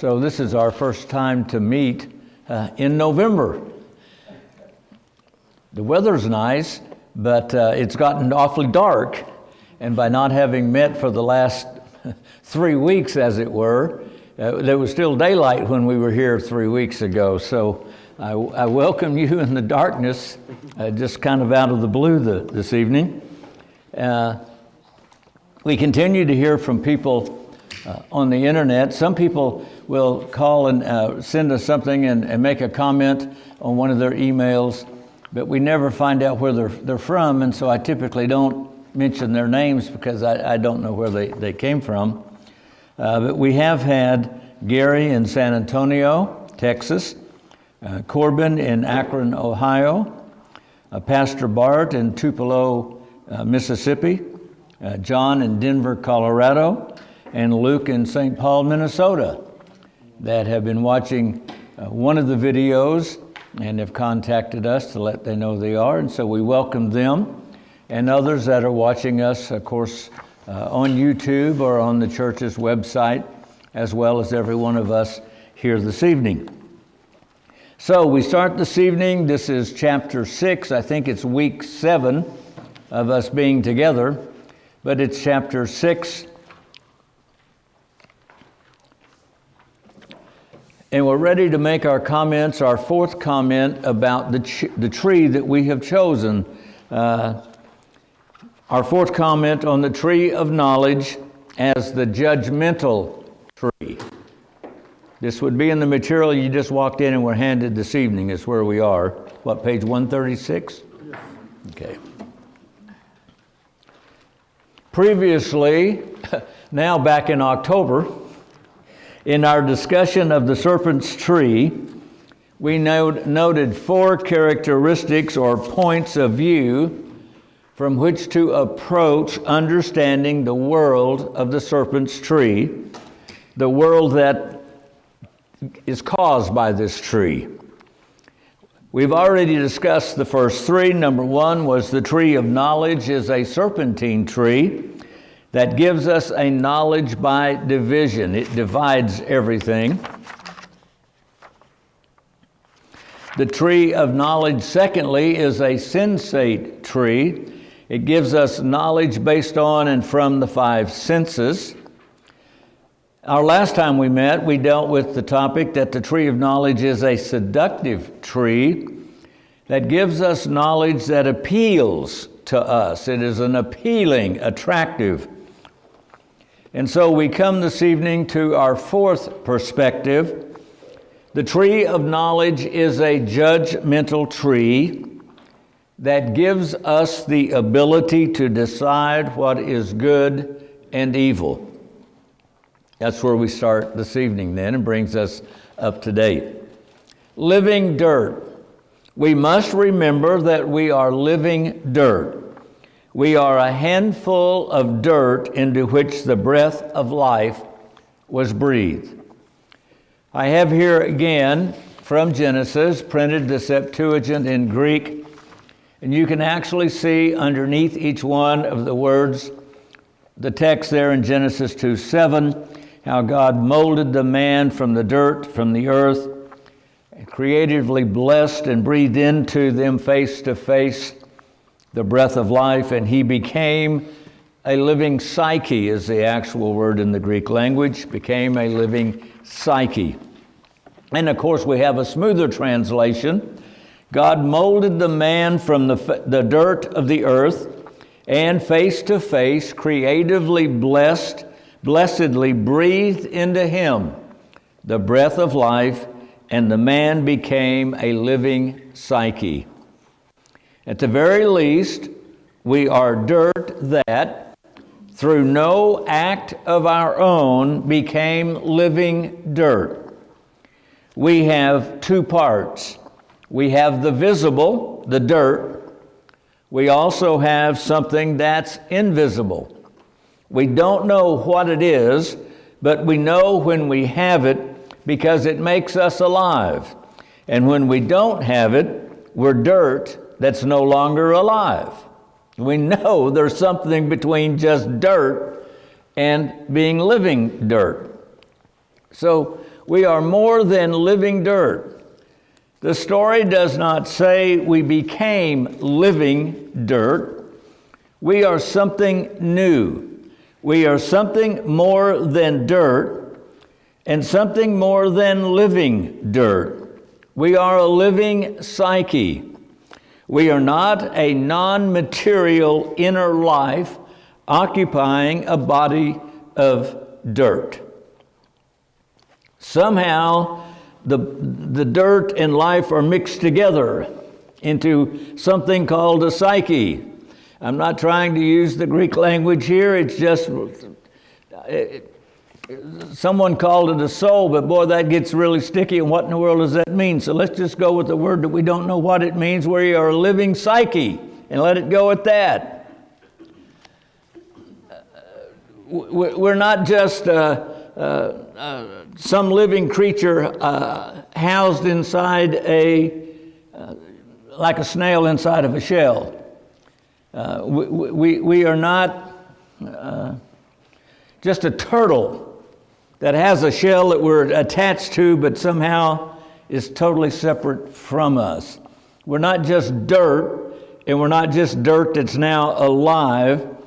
So this is our first time to meet in November. The weather's nice, but it's gotten awfully dark. And by not having met for the last 3 weeks, as it were, there was still daylight when we were here 3 weeks ago. So I welcome you in the darkness, just kind of out of the blue this evening. We continue to hear from people on the internet. Some people will call and send us something and make a comment on one of their emails, but we never find out where they're from, and so I typically don't mention their names because I don't know where they came from. But we have had Gary in San Antonio, Texas, Corbin in Akron, Ohio, Pastor Bart in Tupelo, Mississippi, John in Denver, Colorado, and Luke in St. Paul, Minnesota, that have been watching one of the videos and have contacted us to let them know they are. And so we welcome them and others that are watching us, of course, on YouTube or on the church's website, as well as every one of us here this evening. So we start this evening. This is chapter 6. I think it's week 7 of us being together, but it's chapter 6. And we're ready to make our comments, our fourth comment about the tree that we have chosen. Our fourth comment on the tree of knowledge as the judgmental tree. This would be in the material you just walked in and were handed this evening, is where we are. What, page 136? Yes. Okay. Previously, now back in October, in our discussion of the serpent's tree, we noted 4 characteristics or points of view from which to approach understanding the world of the serpent's tree, the world that is caused by this tree. We've already discussed the first 3. Number 1 was the tree of knowledge is a serpentine tree that gives us a knowledge by division. It divides everything. The tree of knowledge, secondly, is a sensate tree. It gives us knowledge based on and from the 5 senses. Our last time we met, we dealt with the topic that the tree of knowledge is a seductive tree that gives us knowledge that appeals to us. It is an appealing, attractive. And so we come this evening to our fourth perspective. The tree of knowledge is a judgmental tree that gives us the ability to decide what is good and evil. That's where we start this evening then, and brings us up to date. Living dirt. We must remember that we are living dirt. We are a handful of dirt into which the breath of life was breathed. I have here again from Genesis, printed the Septuagint in Greek, and you can actually see underneath each one of the words, the text there in Genesis 2:7, how God molded the man from the dirt, from the earth, and creatively blessed and breathed into them face to face the breath of life, and he became a living psyche, is the actual word in the Greek language, became a living psyche. And of course we have a smoother translation. God molded the man from the dirt of the earth, and face to face, creatively blessedly breathed into him the breath of life, and the man became a living psyche. At the very least, we are dirt that, through no act of our own, became living dirt. We have 2 parts. We have the visible, the dirt. We also have something that's invisible. We don't know what it is, but we know when we have it because it makes us alive. And when we don't have it, we're dirt that's no longer alive. We know there's something between just dirt and being living dirt. So we are more than living dirt. The story does not say we became living dirt. We are something new. We are something more than dirt and something more than living dirt. We are a living psyche. We are not a non-material inner life occupying a body of dirt. Somehow, the dirt and life are mixed together into something called a psyche. I'm not trying to use the Greek language here. It's just, someone called it a soul, but boy, that gets really sticky, and what in the world does that mean? So let's just go with the word that we don't know what it means. We are a living psyche, and let it go at that. We're not just some living creature housed inside like a snail inside of a shell. We are not just a turtle that has a shell that we're attached to, but somehow is totally separate from us. We're not just dirt, and we're not just dirt that's now alive.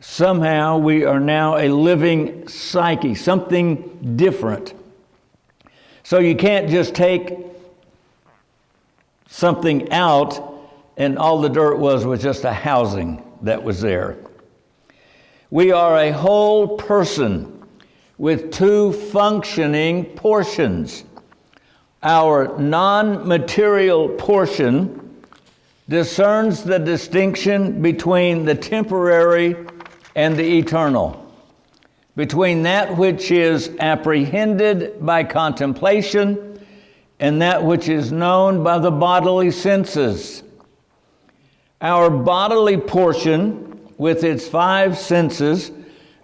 Somehow we are now a living psyche, something different. So you can't just take something out and all the dirt was just a housing that was there. We are a whole person with two functioning portions. Our non-material portion discerns the distinction between the temporary and the eternal, between that which is apprehended by contemplation and that which is known by the bodily senses. Our bodily portion, with its 5 senses,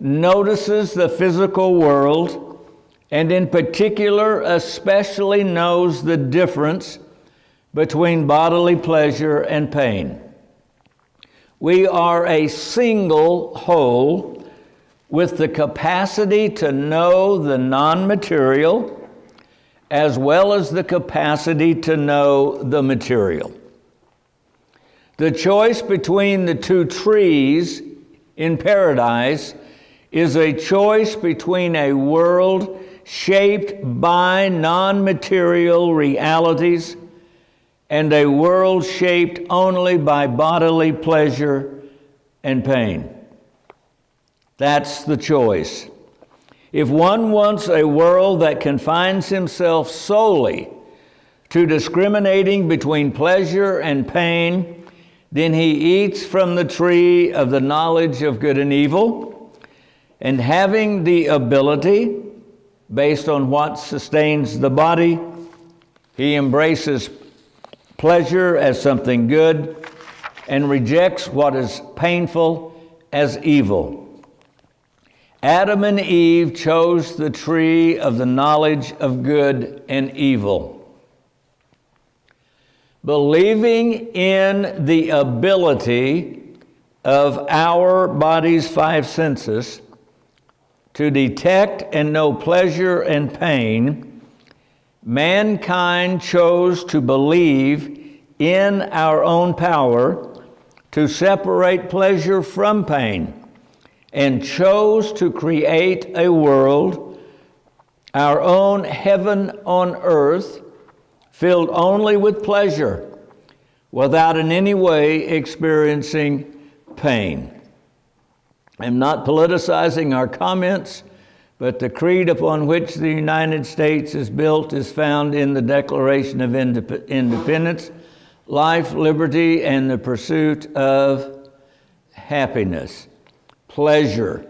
notices the physical world, and in particular, especially knows the difference between bodily pleasure and pain. We are a single whole with the capacity to know the non-material as well as the capacity to know the material. The choice between the 2 trees in paradise is a choice between a world shaped by non-material realities and a world shaped only by bodily pleasure and pain. That's the choice. If one wants a world that confines himself solely to discriminating between pleasure and pain, then he eats from the tree of the knowledge of good and evil, and having the ability, based on what sustains the body, he embraces pleasure as something good and rejects what is painful as evil. Adam and Eve chose the tree of the knowledge of good and evil. Believing in the ability of our body's 5 senses to detect and know pleasure and pain, mankind chose to believe in our own power to separate pleasure from pain, and chose to create a world, our own heaven on earth, filled only with pleasure, without in any way experiencing pain. I'm not politicizing our comments, but the creed upon which the United States is built is found in the Declaration of Independence, life, liberty, and the pursuit of happiness, pleasure,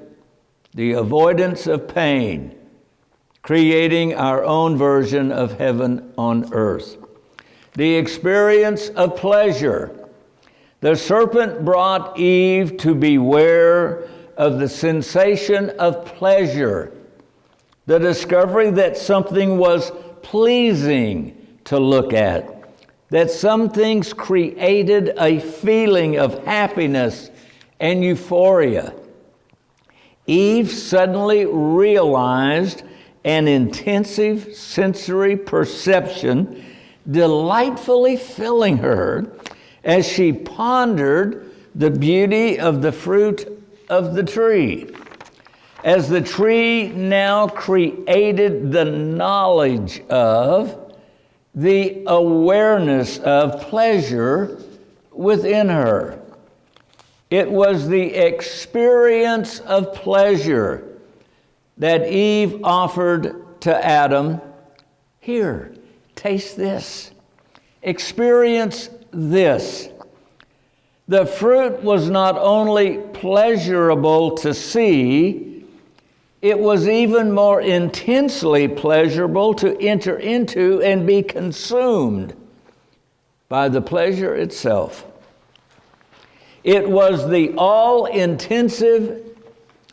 the avoidance of pain, creating our own version of heaven on earth. The experience of pleasure. The serpent brought Eve to beware of the sensation of pleasure, the discovery that something was pleasing to look at, that some things created a feeling of happiness and euphoria. Eve suddenly realized and intensive sensory perception, delightfully filling her as she pondered the beauty of the fruit of the tree. As the tree now created the knowledge of, the awareness of pleasure within her. It was the experience of pleasure that Eve offered to Adam. Here, taste this. Experience this. The fruit was not only pleasurable to see, it was even more intensely pleasurable to enter into and be consumed by the pleasure itself. It was the all-intensive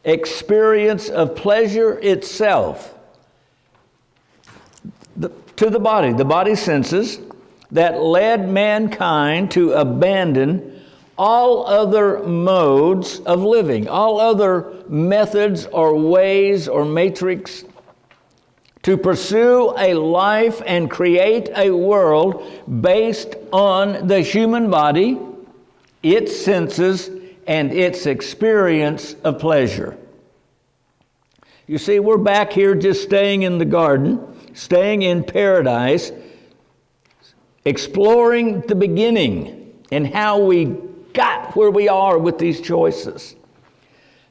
experience of pleasure itself to the body senses, that led mankind to abandon all other modes of living, all other methods or ways or matrix, to pursue a life and create a world based on the human body, its senses, and its experience of pleasure. You see, we're back here just staying in the garden, staying in paradise, exploring the beginning and how we got where we are with these choices.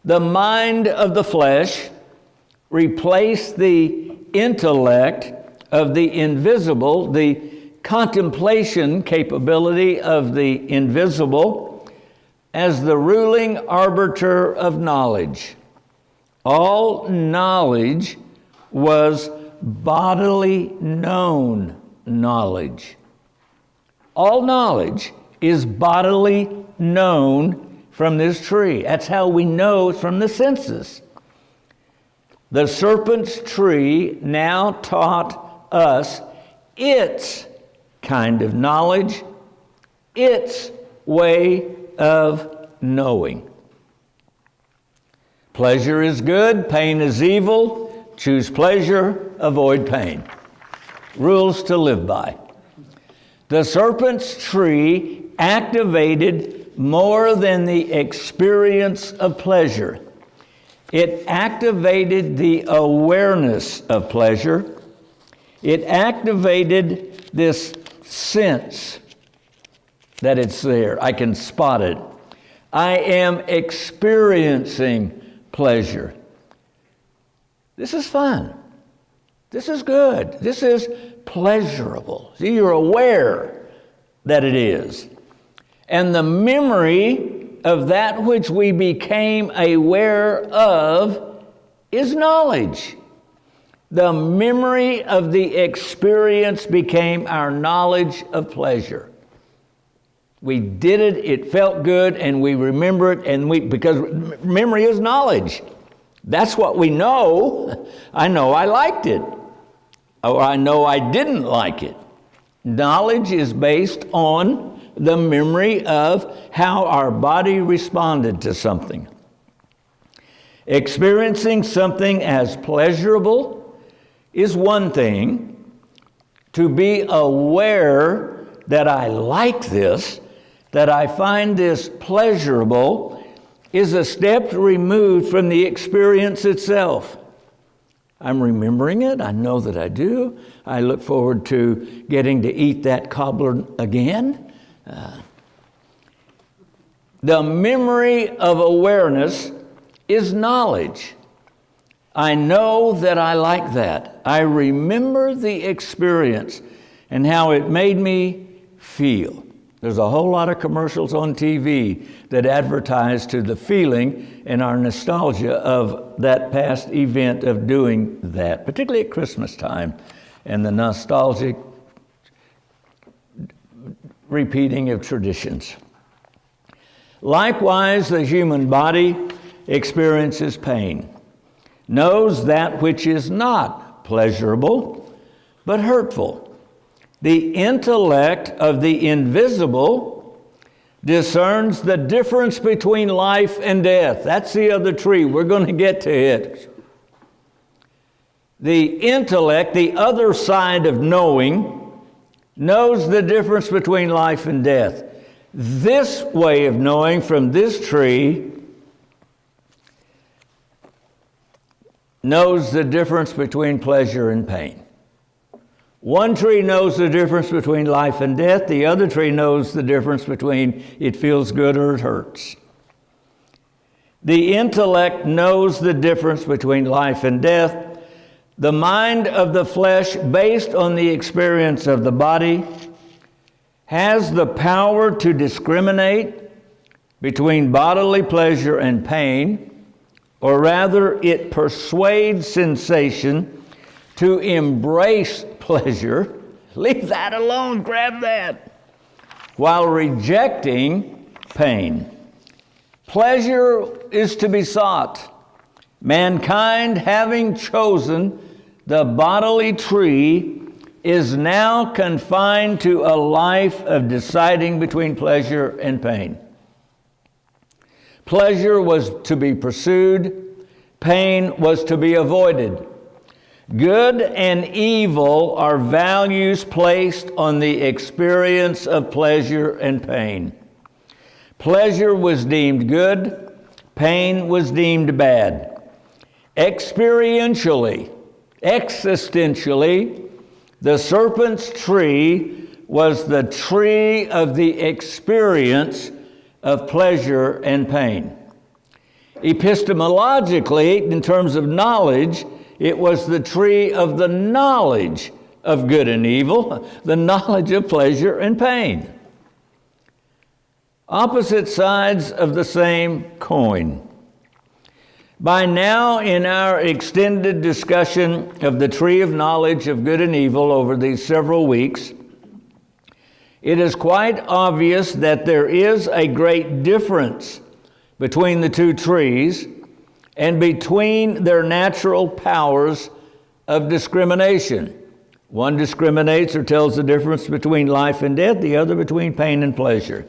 The mind of the flesh replaced the intellect of the invisible, the contemplation capability of the invisible, as the ruling arbiter of knowledge. All knowledge was bodily known knowledge. All knowledge is bodily known from this tree. That's how we know from the senses. The serpent's tree now taught us its kind of knowledge, its way of knowing. Pleasure is good, pain is evil. Choose pleasure, avoid pain. Rules to live by. The serpent's tree activated more than the experience of pleasure. It activated the awareness of pleasure. It activated this sense that it's there. I can spot it. I am experiencing pleasure. This is fun. This is good. This is pleasurable. See, you're aware that it is. And the memory of that which we became aware of is knowledge. The memory of the experience became our knowledge of pleasure. We did it, it felt good, and we remember it, and because memory is knowledge. That's what we know. I know I liked it, or I know I didn't like it. Knowledge is based on the memory of how our body responded to something. Experiencing something as pleasurable is one thing. To be aware that I like this, that I find this pleasurable, is a step removed from the experience itself. I'm remembering it. I know that I do. I look forward to getting to eat that cobbler again. The memory of awareness is knowledge. I know that I like that. I remember the experience and how it made me feel. There's a whole lot of commercials on TV that advertise to the feeling and our nostalgia of that past event of doing that, particularly at Christmas time, and the nostalgic repeating of traditions. Likewise, the human body experiences pain, knows that which is not pleasurable, but hurtful. The intellect of the invisible discerns the difference between life and death. That's the other tree. We're going to get to it. The intellect, the other side of knowing, knows the difference between life and death. This way of knowing from this tree knows the difference between pleasure and pain. One tree knows the difference between life and death. The other tree knows the difference between it feels good or it hurts. The intellect knows the difference between life and death. The mind of the flesh, based on the experience of the body, has the power to discriminate between bodily pleasure and pain, or rather, it persuades sensation to embrace pleasure. Leave that alone, grab that, while rejecting pain. Pleasure is to be sought. Mankind, having chosen the bodily tree, is now confined to a life of deciding between pleasure and pain. Pleasure was to be pursued, pain was to be avoided. Good and evil are values placed on the experience of pleasure and pain. Pleasure was deemed good, pain was deemed bad. Experientially, existentially, the serpent's tree was the tree of the experience of pleasure and pain. Epistemologically, in terms of knowledge, it was the tree of the knowledge of good and evil, the knowledge of pleasure and pain. Opposite sides of the same coin. By now, in our extended discussion of the tree of knowledge of good and evil over these several weeks, it is quite obvious that there is a great difference between the two trees and between their natural powers of discrimination. One discriminates or tells the difference between life and death, the other between pain and pleasure.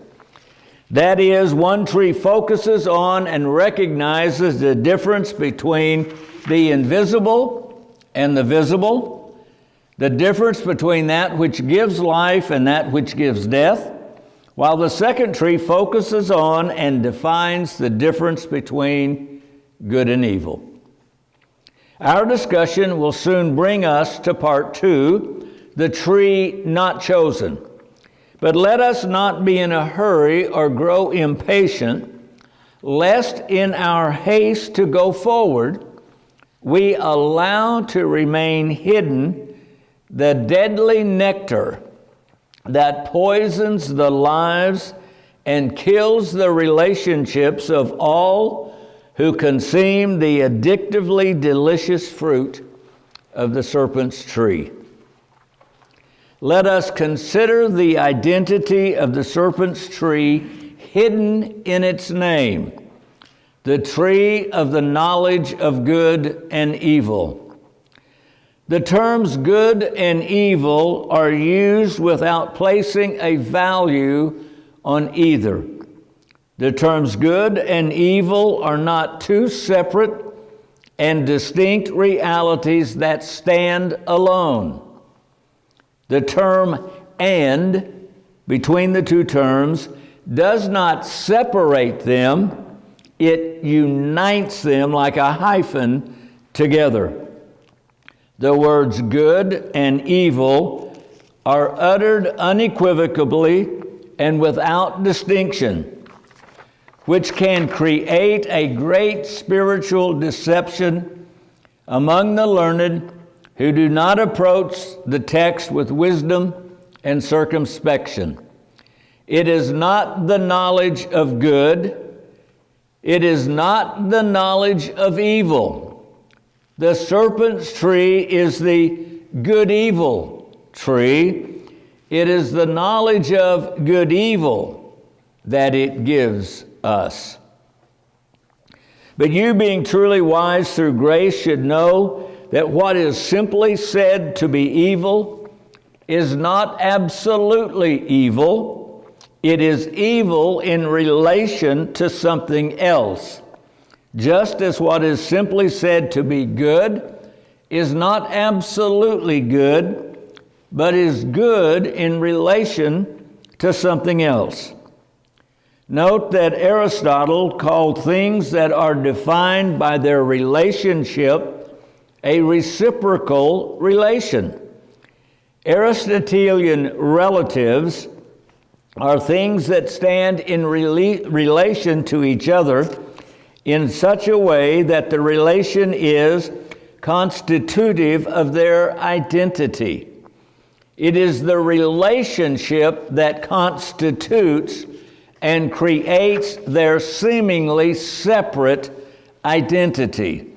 That is, one tree focuses on and recognizes the difference between the invisible and the visible, the difference between that which gives life and that which gives death, while the second tree focuses on and defines the difference between good and evil. Our discussion will soon bring us to part 2, the tree not chosen. But let us not be in a hurry or grow impatient, lest in our haste to go forward, we allow to remain hidden the deadly nectar that poisons the lives and kills the relationships of all who consume the addictively delicious fruit of the serpent's tree. Let us consider the identity of the serpent's tree hidden in its name, the tree of the knowledge of good and evil. The terms good and evil are used without placing a value on either. The terms good and evil are not two separate and distinct realities that stand alone. The term "and" between the two terms does not separate them, it unites them like a hyphen together. The words good and evil are uttered unequivocally and without distinction, which can create a great spiritual deception among the learned who do not approach the text with wisdom and circumspection. It is not the knowledge of good. It is not the knowledge of evil. The serpent's tree is the good-evil tree. It is the knowledge of good-evil that it gives us. But you, being truly wise through grace, should know that what is simply said to be evil is not absolutely evil. It is evil in relation to something else. Just as what is simply said to be good is not absolutely good, but is good in relation to something else. Note that Aristotle called things that are defined by their relationship a reciprocal relation. Aristotelian relatives are things that stand in relation to each other in such a way that the relation is constitutive of their identity. It is the relationship that constitutes and creates their seemingly separate identity.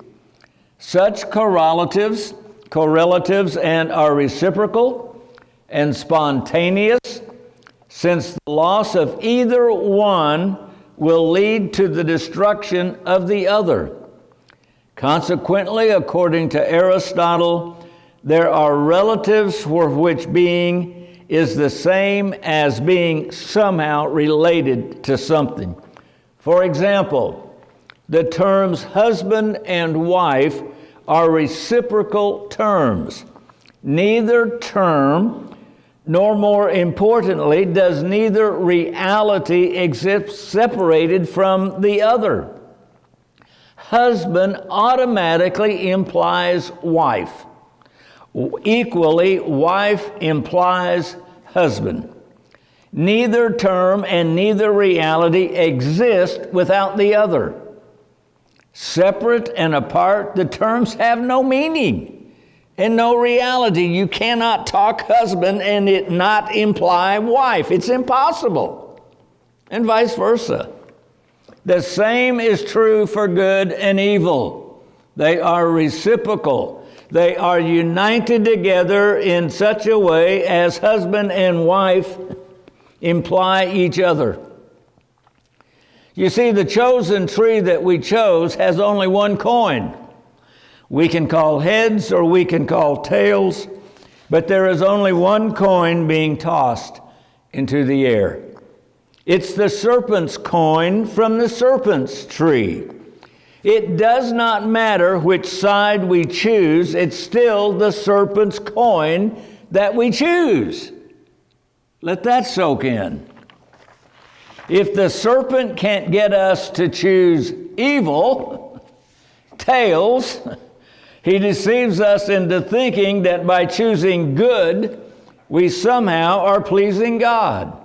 Such correlatives and are reciprocal and spontaneous, since the loss of either one will lead to the destruction of the other. Consequently, according to Aristotle, there are relatives for which being is the same as being somehow related to something. For example, the terms husband and wife are reciprocal terms. Neither term, nor more importantly, does neither reality exist separated from the other. Husband automatically implies wife. Equally, wife implies husband. Neither term and neither reality exist without the other. Separate and apart, the terms have no meaning and no reality. You cannot talk husband and it not imply wife. It's impossible. And vice versa. The same is true for good and evil. They are reciprocal. They are united together in such a way as husband and wife imply each other. You see, the chosen tree that we chose has only one coin. We can call heads or we can call tails, but there is only one coin being tossed into the air. It's the serpent's coin from the serpent's tree. It does not matter which side we choose, it's still the serpent's coin that we choose. Let that soak in. If the serpent can't get us to choose evil, tails, he deceives us into thinking that by choosing good, we somehow are pleasing God.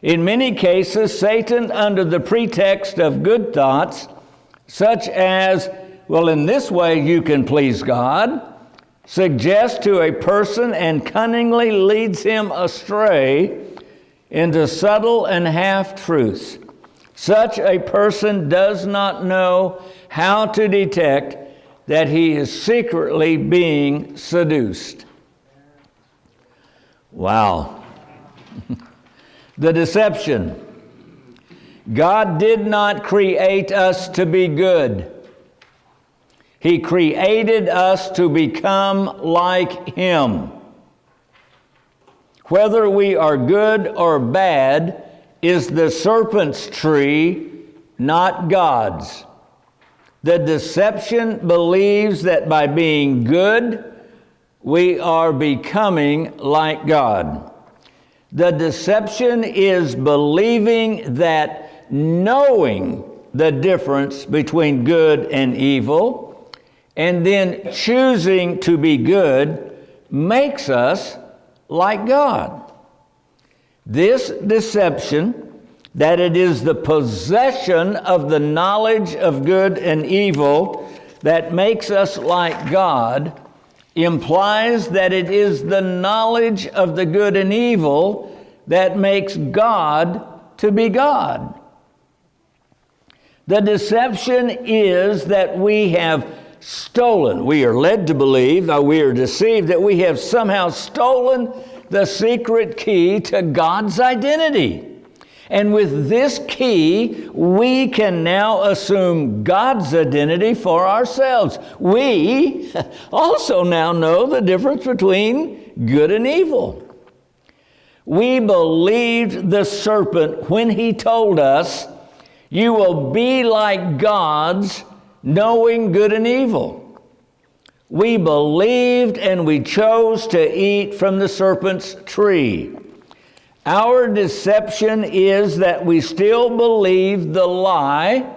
In many cases, Satan, under the pretext of good thoughts, such as, well, in this way you can please God, suggests to a person and cunningly leads him astray into subtle and half-truths. Such a person does not know how to detect that he is secretly being seduced. Wow. The deception. God did not create us to be good. He created us to become like Him. Whether we are good or bad is the serpent's tree, not God's. The deception believes that by being good, we are becoming like God. The deception is believing that knowing the difference between good and evil, and then choosing to be good, makes us like God. This deception, that it is the possession of the knowledge of good and evil that makes us like God, implies that it is the knowledge of the good and evil that makes God to be God. The deception is that we have stolen. We are led to believe, we are deceived, that we have somehow stolen the secret key to God's identity. And with this key, we can now assume God's identity for ourselves. We also now know the difference between good and evil. We believed the serpent when he told us, "You will be like gods, knowing good and evil." We believed and we chose to eat from the serpent's tree. Our deception is that we still believe the lie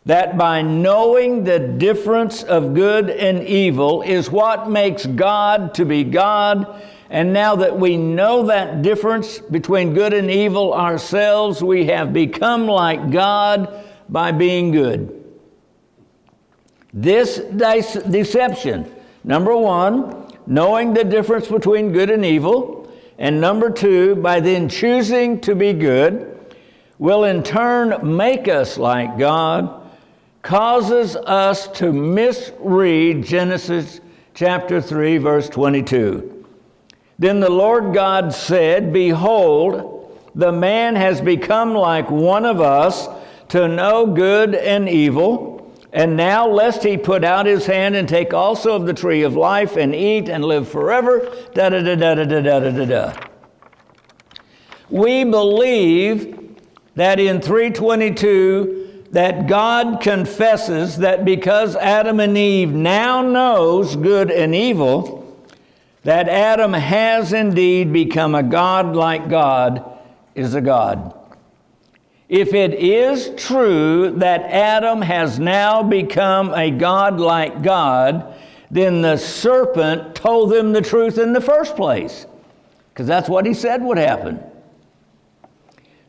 that by knowing the difference of good and evil is what makes God to be God. And now that we know that difference between good and evil ourselves, we have become like God by being good. This deception, number one, knowing the difference between good and evil, and number two, by then choosing to be good, will in turn make us like God, causes us to misread Genesis chapter 3, verse 22. Then the Lord God said, "Behold, the man has become like one of us to know good and evil. And now, lest he put out his hand and take also of the tree of life and eat and live forever." We believe that in 3:22 that God confesses that because Adam and Eve now knows good and evil, that Adam has indeed become a God like God is a God. If it is true that Adam has now become a God like God, then the serpent told them the truth in the first place, because that's what he said would happen.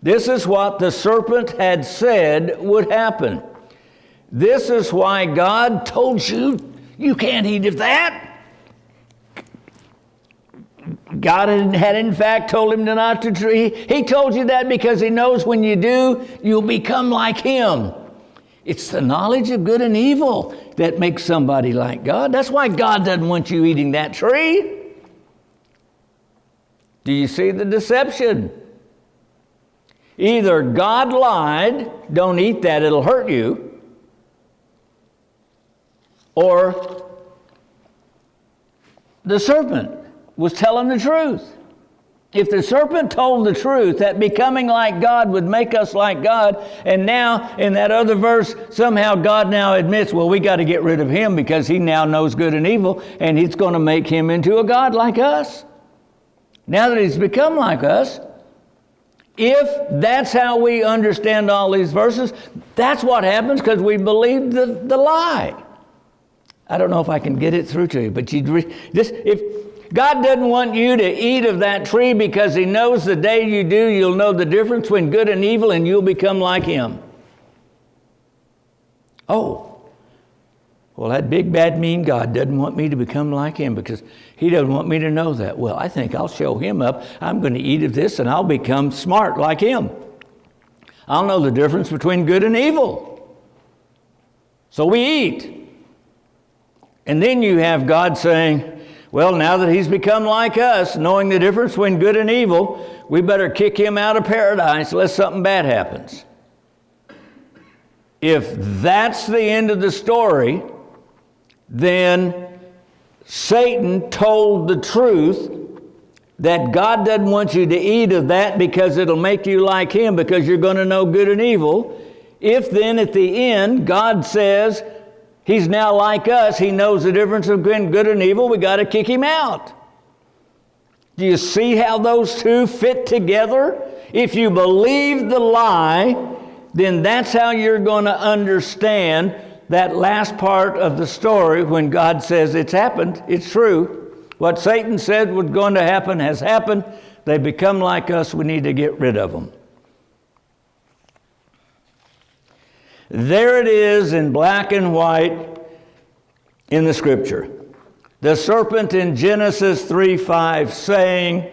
This is what the serpent had said would happen. This is why God told you, you can't eat of that. God had in fact told him to not to eat. He told you that because he knows when you do, you'll become like him. It's the knowledge of good and evil that makes somebody like God. That's why God doesn't want you eating that tree. Do you see the deception? Either God lied, don't eat that, it'll hurt you, or the serpent was telling the truth. If the serpent told the truth that becoming like God would make us like God, and now in that other verse, somehow God now admits, well, we got to get rid of him because he now knows good and evil, and he's going to make him into a God like us. Now that he's become like us, if that's how we understand all these verses, that's what happens because we believe the lie. I don't know if I can get it through to you, but if God doesn't want you to eat of that tree because he knows the day you do, you'll know the difference between good and evil and you'll become like him. Oh, well, that big, bad, mean God doesn't want me to become like him because he doesn't want me to know that. Well, I think I'll show him up. I'm going to eat of this and I'll become smart like him. I'll know the difference between good and evil. So we eat. And then you have God saying, well, now that he's become like us, knowing the difference between good and evil, we better kick him out of paradise unless something bad happens. If that's the end of the story, then Satan told the truth that God doesn't want you to eat of that because it'll make you like him because you're going to know good and evil. If then at the end God says, he's now like us, he knows the difference between good and evil, we got to kick him out. Do you see how those two fit together? If you believe the lie, then that's how you're going to understand that last part of the story when God says it's happened, it's true. What Satan said was going to happen has happened. They become like us, we need to get rid of them. There it is in black and white in the scripture. The serpent in Genesis 3:5 saying,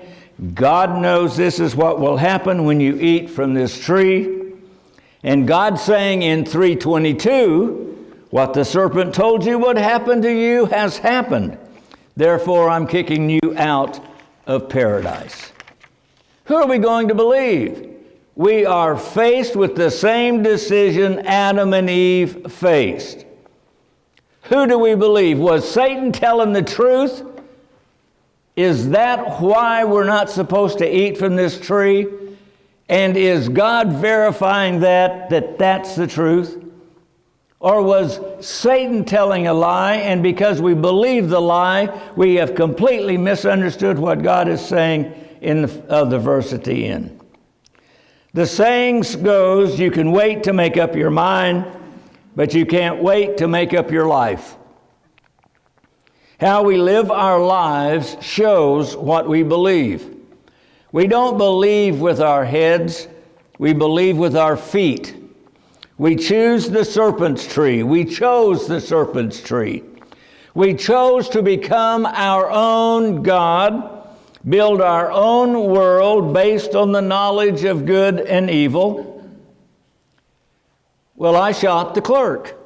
God knows this is what will happen when you eat from this tree. And God saying in 3:22, what the serpent told you would happen to you has happened. Therefore, I'm kicking you out of paradise. Who are we going to believe? We are faced with the same decision Adam and Eve faced. Who do we believe? Was Satan telling the truth? Is that why we're not supposed to eat from this tree? And is God verifying that that's the truth? Or was Satan telling a lie, and because we believe the lie, we have completely misunderstood what God is saying in the verse at the end? The saying goes, you can wait to make up your mind, but you can't wait to make up your life. How we live our lives shows what we believe. We don't believe with our heads, we believe with our feet. We choose the serpent's tree. We chose the serpent's tree. We chose to become our own God, build our own world based on the knowledge of good and evil. Well, I shot the clerk.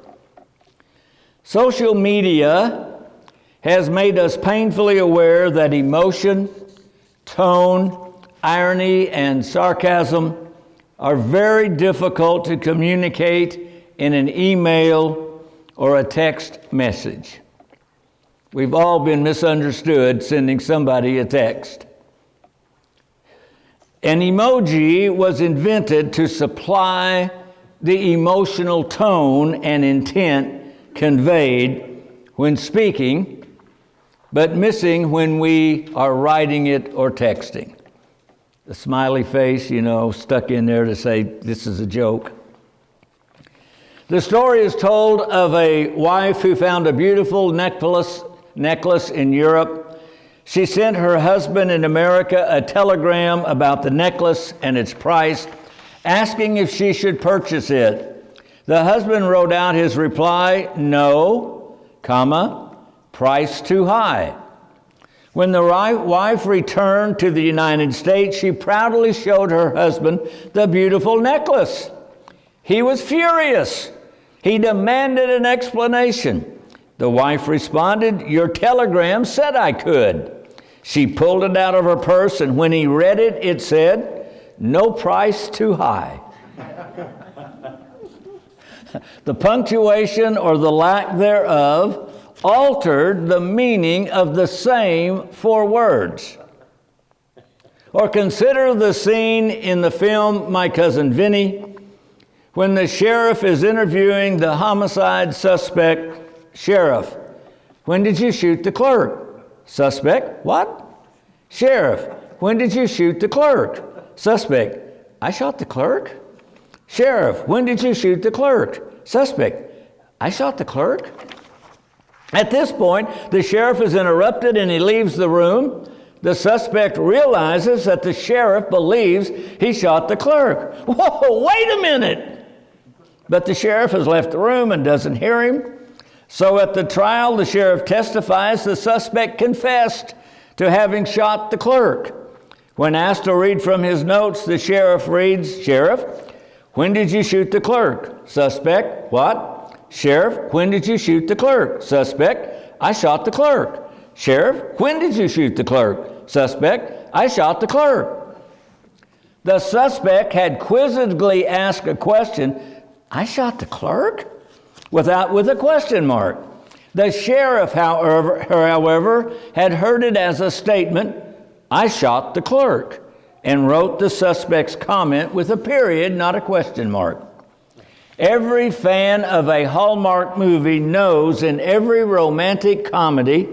Social media has made us painfully aware that emotion, tone, irony, and sarcasm are very difficult to communicate in an email or a text message. We've all been misunderstood sending somebody a text. An emoji was invented to supply the emotional tone and intent conveyed when speaking, but missing when we are writing it or texting. The smiley face, stuck in there to say, this is a joke. The story is told of a wife who found a beautiful necklace in Europe. She sent her husband in America a telegram about the necklace and its price, asking if she should purchase it. The husband wrote out his reply, no, price too high. When the wife returned to the United States, she proudly showed her husband the beautiful necklace. He was furious. He demanded an explanation. The wife responded, your telegram said I could. She pulled it out of her purse, and when he read it, it said, no price too high. The punctuation or the lack thereof altered the meaning of the same 4 words. Or consider the scene in the film My Cousin Vinny, when the sheriff is interviewing the homicide suspect. Sheriff, when did you shoot the clerk? Suspect, what? Sheriff, when did you shoot the clerk? Suspect, I shot the clerk. Sheriff, when did you shoot the clerk? Suspect, I shot the clerk. At this point, the sheriff is interrupted and he leaves the room. The suspect realizes that the sheriff believes he shot the clerk. Whoa, wait a minute! But the sheriff has left the room and doesn't hear him. So at the trial, the sheriff testifies the suspect confessed to having shot the clerk. When asked to read from his notes, the sheriff reads, Sheriff, when did you shoot the clerk? Suspect, what? Sheriff, when did you shoot the clerk? Suspect, I shot the clerk. Sheriff, when did you shoot the clerk? Suspect, I shot the clerk. The suspect had quizzically asked a question, I shot the clerk? With a question mark. The sheriff, however, had heard it as a statement, I shot the clerk, and wrote the suspect's comment with a period, not a question mark. Every fan of a Hallmark movie knows in every romantic comedy,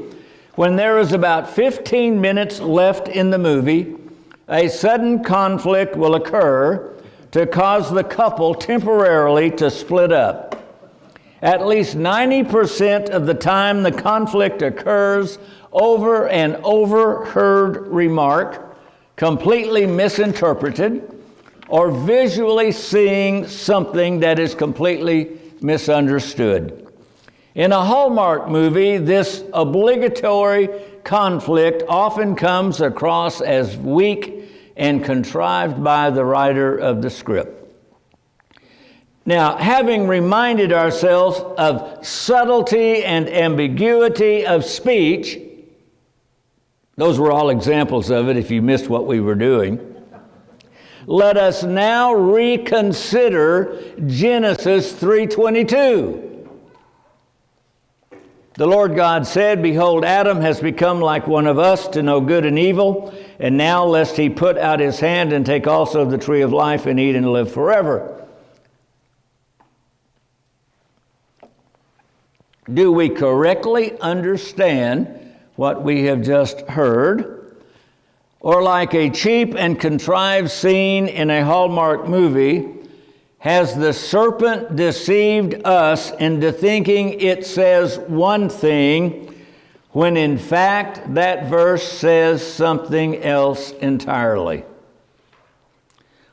when there is about 15 minutes left in the movie, a sudden conflict will occur to cause the couple temporarily to split up. At least 90% of the time the conflict occurs over an overheard remark, completely misinterpreted, or visually seeing something that is completely misunderstood. In a Hallmark movie, this obligatory conflict often comes across as weak and contrived by the writer of the script. Now, having reminded ourselves of subtlety and ambiguity of speech, those were all examples of it if you missed what we were doing. Let us now reconsider Genesis 3:22. The Lord God said, Behold, Adam has become like one of us to know good and evil, and now lest he put out his hand and take also of the tree of life and eat and live forever. Do we correctly understand what we have just heard? Or like a cheap and contrived scene in a Hallmark movie, has the serpent deceived us into thinking it says one thing, when in fact that verse says something else entirely?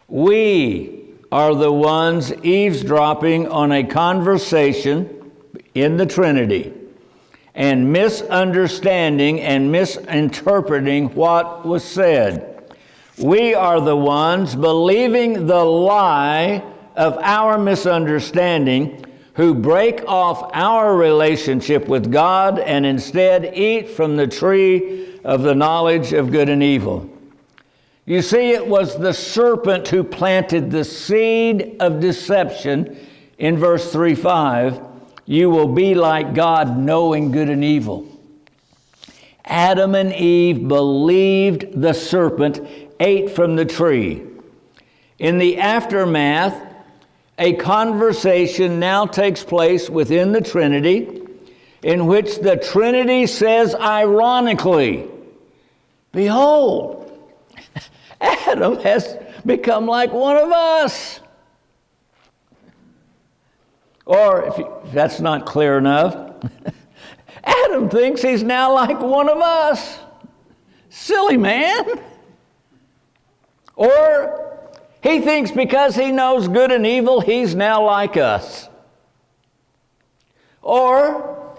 We are the ones eavesdropping on a conversation in the Trinity and misunderstanding and misinterpreting what was said. We are the ones believing the lie of our misunderstanding, who break off our relationship with God and instead eat from the tree of the knowledge of good and evil. You see, it was the serpent who planted the seed of deception in verse 3:5. You will be like God, knowing good and evil. Adam and Eve believed the serpent, ate from the tree. In the aftermath, a conversation now takes place within the Trinity, in which the Trinity says ironically, behold, Adam has become like one of us. Or, if that's not clear enough, Adam thinks he's now like one of us. Silly man. Or, he thinks because he knows good and evil, he's now like us. Or,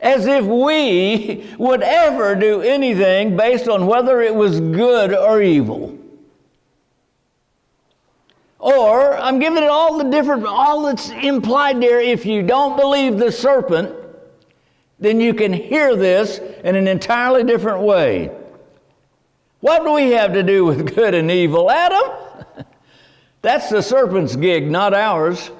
as if we would ever do anything based on whether it was good or evil. Or, I'm giving it all that's implied there. If you don't believe the serpent, then you can hear this in an entirely different way. What do we have to do with good and evil, Adam? That's the serpent's gig, not ours.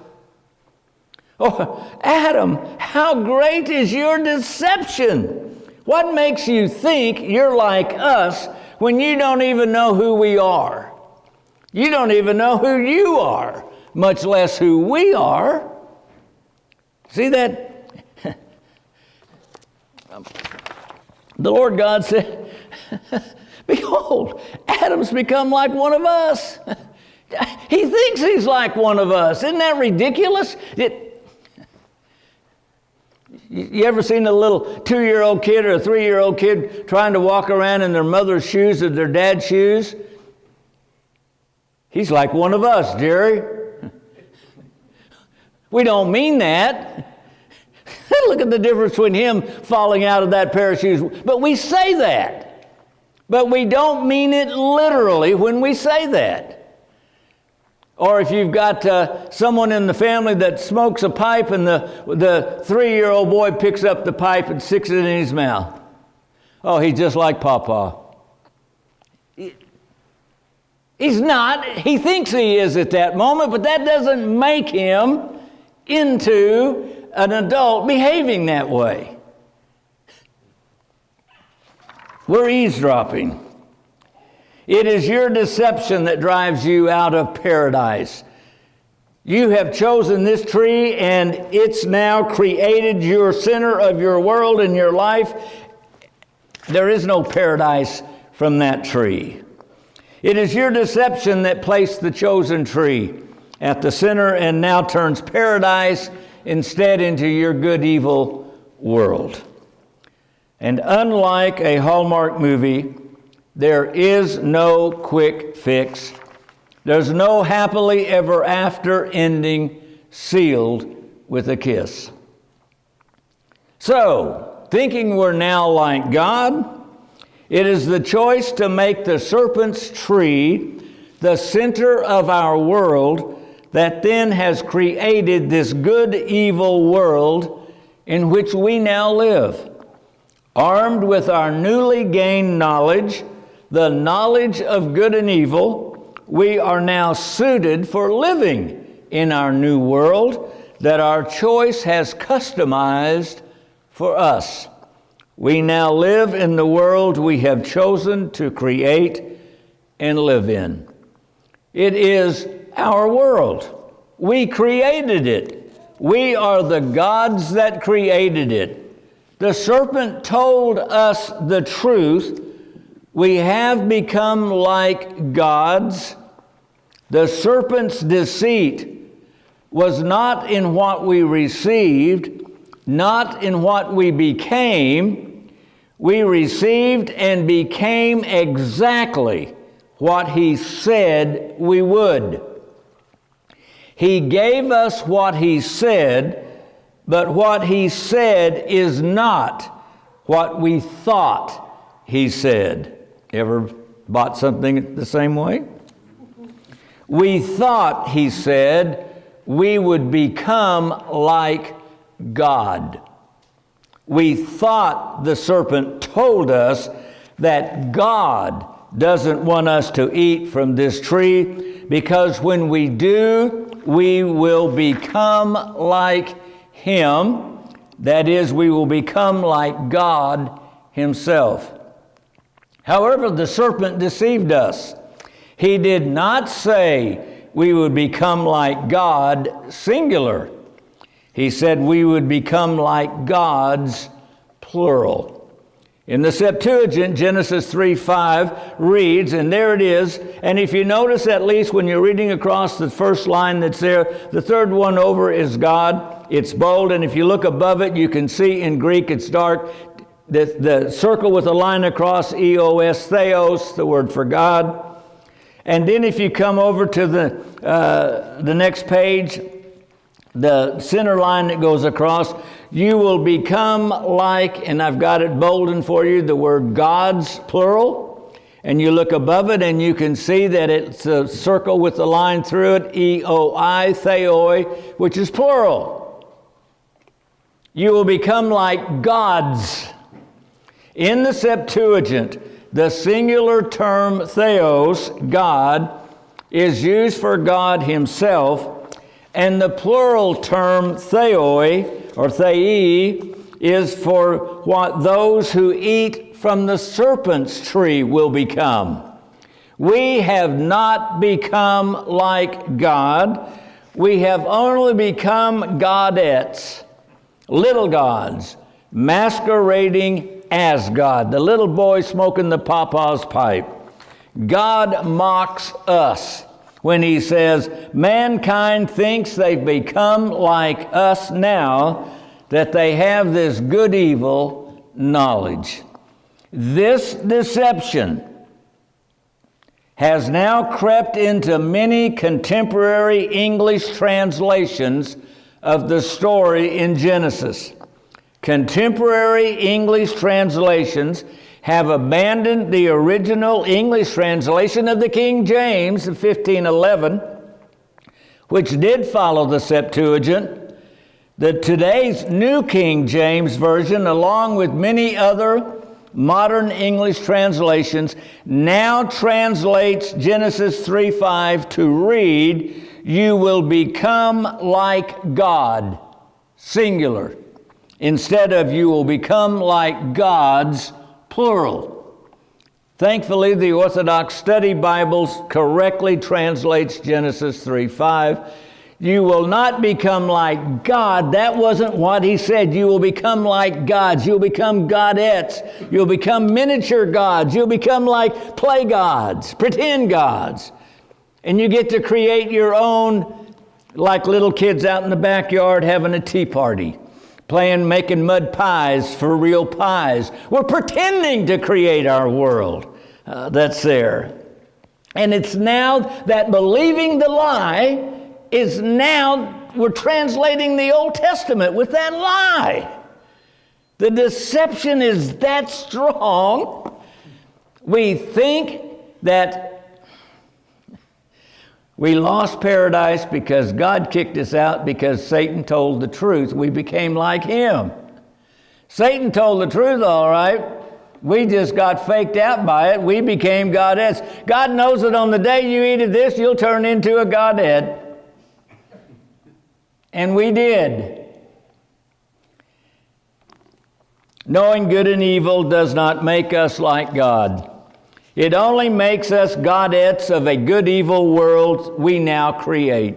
Oh, Adam, how great is your deception? What makes you think you're like us when you don't even know who we are? You don't even know who you are, much less who we are. See that? The Lord God said, behold, Adam's become like one of us. He thinks he's like one of us. Isn't that ridiculous? You ever seen a little 2-year-old kid or a 3-year-old kid trying to walk around in their mother's shoes or their dad's shoes? He's like one of us, Jerry. We don't mean that. Look at the difference between him falling out of that pair of shoes. But we say that. But we don't mean it literally when we say that. Or if you've got someone in the family that smokes a pipe and the 3-year-old boy picks up the pipe and sticks it in his mouth. Oh, he's just like Papa. He's not. He thinks he is at that moment, but that doesn't make him into an adult behaving that way. We're eavesdropping. It is your deception that drives you out of paradise. You have chosen this tree, and it's now created your center of your world and your life. There is no paradise from that tree. It is your deception that placed the chosen tree at the center and now turns paradise instead into your good-evil world. And unlike a Hallmark movie, there is no quick fix. There's no happily ever after ending sealed with a kiss. So, thinking we're now like God, it is the choice to make the serpent's tree the center of our world that then has created this good-evil world in which we now live. Armed with our newly gained knowledge, the knowledge of good and evil, we are now suited for living in our new world that our choice has customized for us. We now live in the world we have chosen to create and live in. It is our world. We created it. we are the gods that created it. The serpent told us the truth. We have become like gods. The serpent's deceit was not in what we received, not in what we became. We received and became exactly what he said we would. He gave us what he said, but what he said is not what we thought he said. Ever bought something the same way? We thought, he said, we would become like God. We thought the serpent told us that God doesn't want us to eat from this tree because when we do, we will become like him. That is, we will become like God himself. However, the serpent deceived us. He did not say we would become like God, singular. He said we would become like gods, plural. In the Septuagint, Genesis 3:5 reads, and there it is, and if you notice at least when you're reading across the first line that's there, the third one over is God. It's bold, and if you look above it, you can see in Greek it's dark. The circle with a line across, eos, theos, the word for God. And then if you come over to the next page, the center line that goes across, you will become like, and I've got it boldened for you, the word gods, plural. And you look above it and you can see that it's a circle with the line through it, eoi, theoi, which is plural. You will become like gods. In the Septuagint, the singular term theos, God, is used for God himself, and the plural term theoi, or theoi, is for what those who eat from the serpent's tree will become. We have not become like God. We have only become godettes, little gods, masquerading as God. The little boy smoking the papa's pipe. God mocks us when he says, mankind thinks they've become like us now, that they have this good-evil knowledge. This deception has now crept into many contemporary English translations of the story in Genesis. Contemporary English translations have abandoned the original English translation of the King James of 1511, which did follow the Septuagint. Today's New King James Version, along with many other modern English translations, now translates Genesis 3:5 to read, you will become like God, singular, instead of you will become like gods, plural. Thankfully, the Orthodox Study Bibles correctly translates Genesis 3:5. You will not become like God. That wasn't what he said. You will become like gods. You'll become godettes. You'll become miniature gods. You'll become like play gods, pretend gods. And you get to create your own, like little kids out in the backyard having a tea party. Making mud pies for real pies. We're pretending to create our world that's there. And it's now that believing the lie is now, we're translating the Old Testament with that lie. The deception is that strong. We think that we lost paradise because God kicked us out because Satan told the truth. We became like him. Satan told the truth, all right. We just got faked out by it. We became godettes. God knows that on the day you eat of this, you'll turn into a godette. And we did. Knowing good and evil does not make us like God. It only makes us godettes of a good-evil world we now create.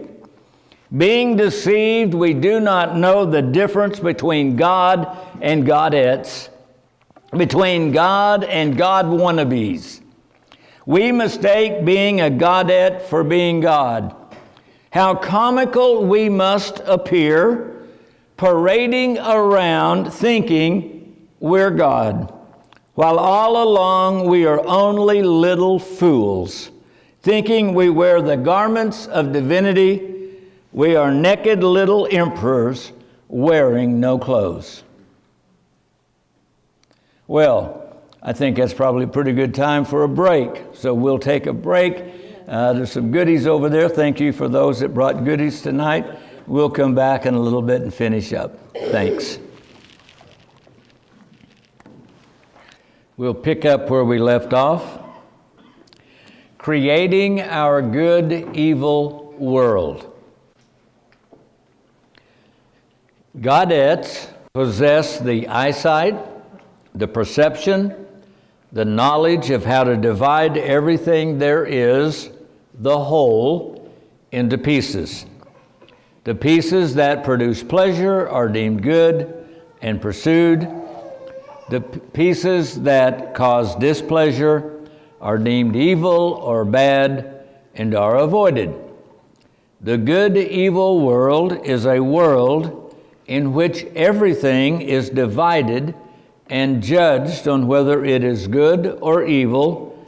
Being deceived, we do not know the difference between God and Godettes, between God and God wannabes. We mistake being a Godette for being God. How comical we must appear, parading around thinking we're God, while all along we are only little fools, thinking we wear the garments of divinity. We are naked little emperors wearing no clothes. Well, I think that's probably a pretty good time for a break. So we'll take a break. There's some goodies over there. Thank you for those that brought goodies tonight. We'll come back in a little bit and finish up. Thanks. We'll pick up where we left off. Creating our good, evil world. Godettes possess the eyesight, the perception, the knowledge of how to divide everything there is, the whole, into pieces. The pieces that produce pleasure are deemed good and pursued. The pieces that cause displeasure are deemed evil or bad and are avoided. The good-evil world is a world in which everything is divided and judged on whether it is good or evil,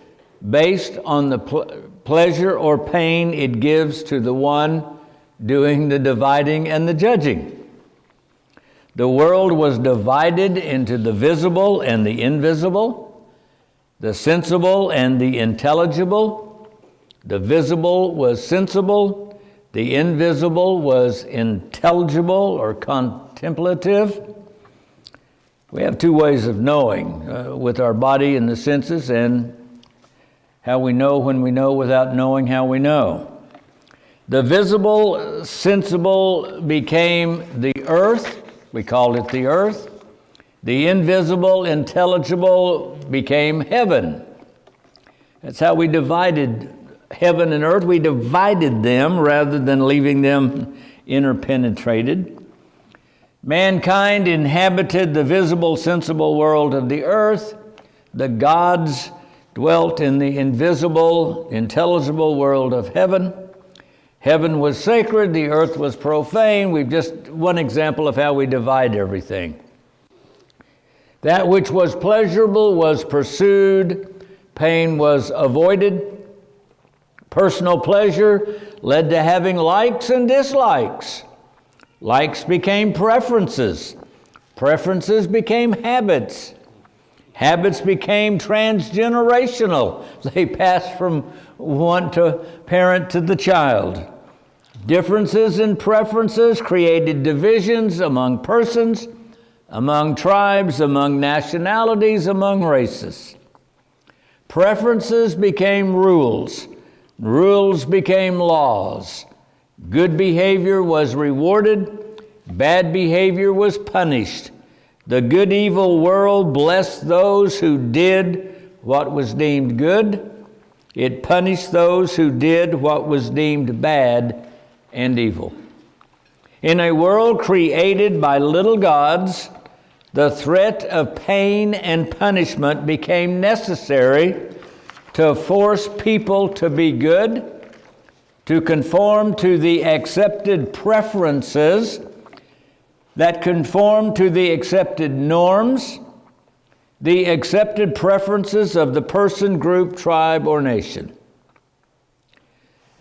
based on the pleasure or pain it gives to the one doing the dividing and the judging. The world was divided into the visible and the invisible, the sensible and the intelligible. The visible was sensible, the invisible was intelligible or contemplative. We have two ways of knowing, with our body and the senses, and how we know when we know without knowing how we know. The visible, sensible became the earth. We called it the earth. The invisible, intelligible became heaven. That's how we divided heaven and earth. We divided them rather than leaving them interpenetrated. Mankind inhabited the visible, sensible world of the earth. The gods dwelt in the invisible, intelligible world of heaven. Heaven was sacred, the earth was profane. We've just one example of how we divide everything. That which was pleasurable was pursued, pain was avoided. Personal pleasure led to having likes and dislikes. Likes became preferences. Preferences became habits. Habits became transgenerational. They passed from one parent to the child. Differences in preferences created divisions among persons, among tribes, among nationalities, among races. Preferences became rules. Rules became laws. Good behavior was rewarded. Bad behavior was punished. The good-evil world blessed those who did what was deemed good. It punished those who did what was deemed bad and evil. In a world created by little gods, the threat of pain and punishment became necessary to force people to be good, to conform to the accepted preferences that conform to the accepted norms, the accepted preferences of the person, group, tribe, or nation.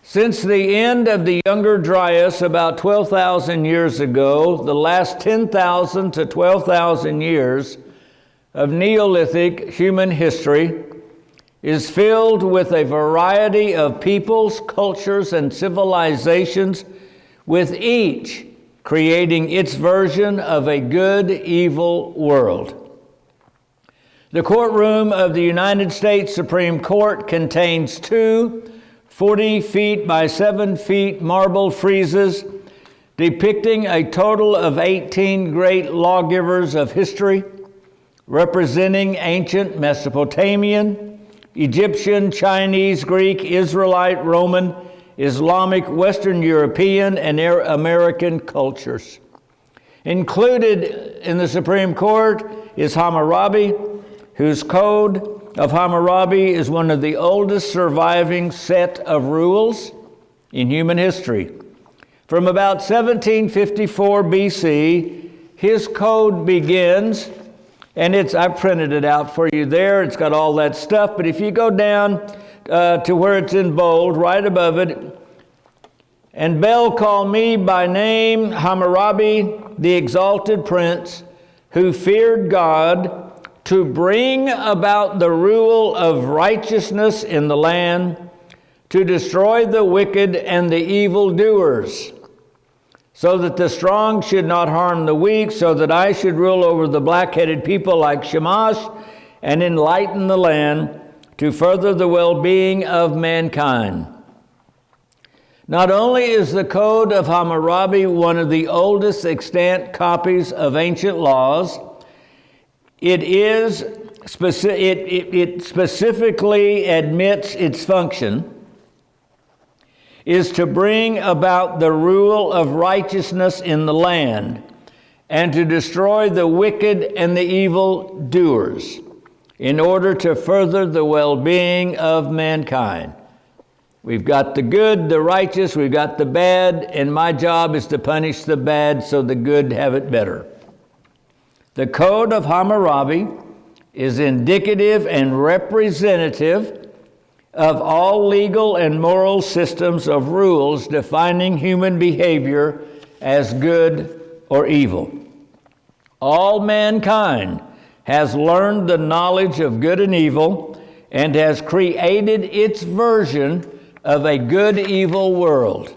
Since the end of the Younger Dryas about 12,000 years ago, the last 10,000 to 12,000 years of Neolithic human history is filled with a variety of peoples, cultures, and civilizations, with each creating its version of a good-evil world. The courtroom of the United States Supreme Court contains two 40 feet by 7 feet marble friezes depicting a total of 18 great lawgivers of history, representing ancient Mesopotamian, Egyptian, Chinese, Greek, Israelite, Roman, Islamic, Western European, and American cultures. Included in the Supreme Court is Hammurabi, whose Code of Hammurabi is one of the oldest surviving set of rules in human history. From about 1754 BC, his code begins, and I printed it out for you there. It's got all that stuff, but if you go down to where it's in bold, right above it, and Bel called me by name Hammurabi, the exalted prince, who feared God, to bring about the rule of righteousness in the land, to destroy the wicked and the evildoers, so that the strong should not harm the weak, so that I should rule over the black-headed people like Shamash, and enlighten the land to further the well-being of mankind. Not only is the Code of Hammurabi one of the oldest extant copies of ancient laws, it specifically admits its function is to bring about the rule of righteousness in the land and to destroy the wicked and the evil doers in order to further the well-being of mankind. We've got the good, the righteous, we've got the bad, and my job is to punish the bad so the good have it better. The Code of Hammurabi is indicative and representative of all legal and moral systems of rules defining human behavior as good or evil. All mankind has learned the knowledge of good and evil and has created its version of a good-evil world.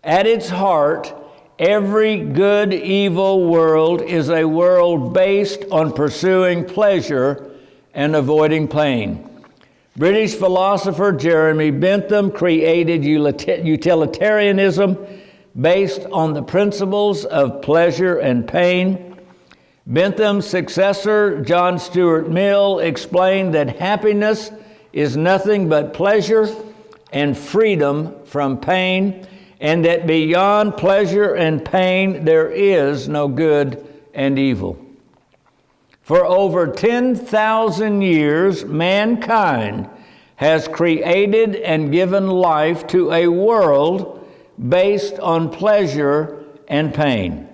At its heart, every good-evil world is a world based on pursuing pleasure and avoiding pain. British philosopher Jeremy Bentham created utilitarianism based on the principles of pleasure and pain. Bentham's successor, John Stuart Mill, explained that happiness is nothing but pleasure and freedom from pain, and that beyond pleasure and pain there is no good and evil. For over 10,000 years, mankind has created and given life to a world based on pleasure and pain.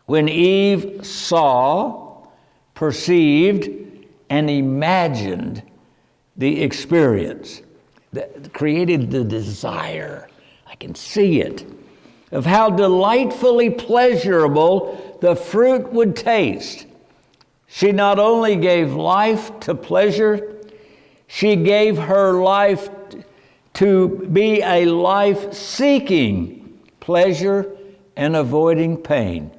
When Eve saw, perceived, and imagined the experience, that created the desire, I can see it, of how delightfully pleasurable the fruit would taste, she not only gave life to pleasure, she gave her life to be a life seeking pleasure and avoiding pain.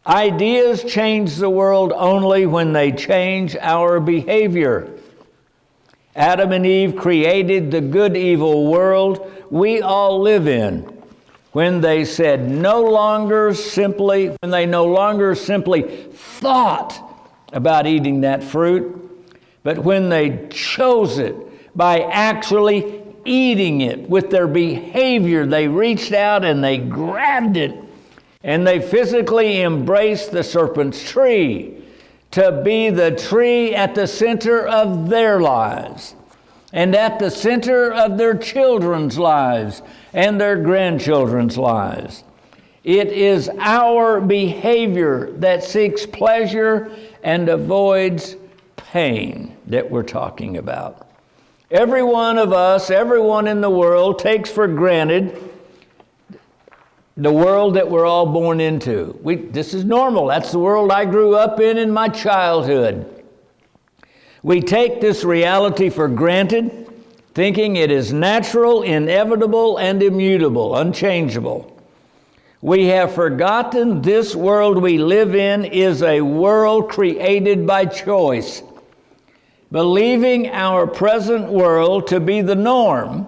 Ideas change the world only when they change our behavior. Adam and Eve created the good-evil world we all live in when they no longer simply thought about eating that fruit, but when they chose it by actually eating it with their behavior. They reached out and they grabbed it, and they physically embraced the serpent's tree to be the tree at the center of their lives and at the center of their children's lives and their grandchildren's lives. It is our behavior that seeks pleasure and avoids pain that we're talking about. Every one of us, everyone in the world takes for granted the world that we're all born into. This is normal. That's the world I grew up in my childhood. We take this reality for granted, thinking it is natural, inevitable, and immutable, unchangeable. We have forgotten this world we live in is a world created by choice. Believing our present world to be the norm,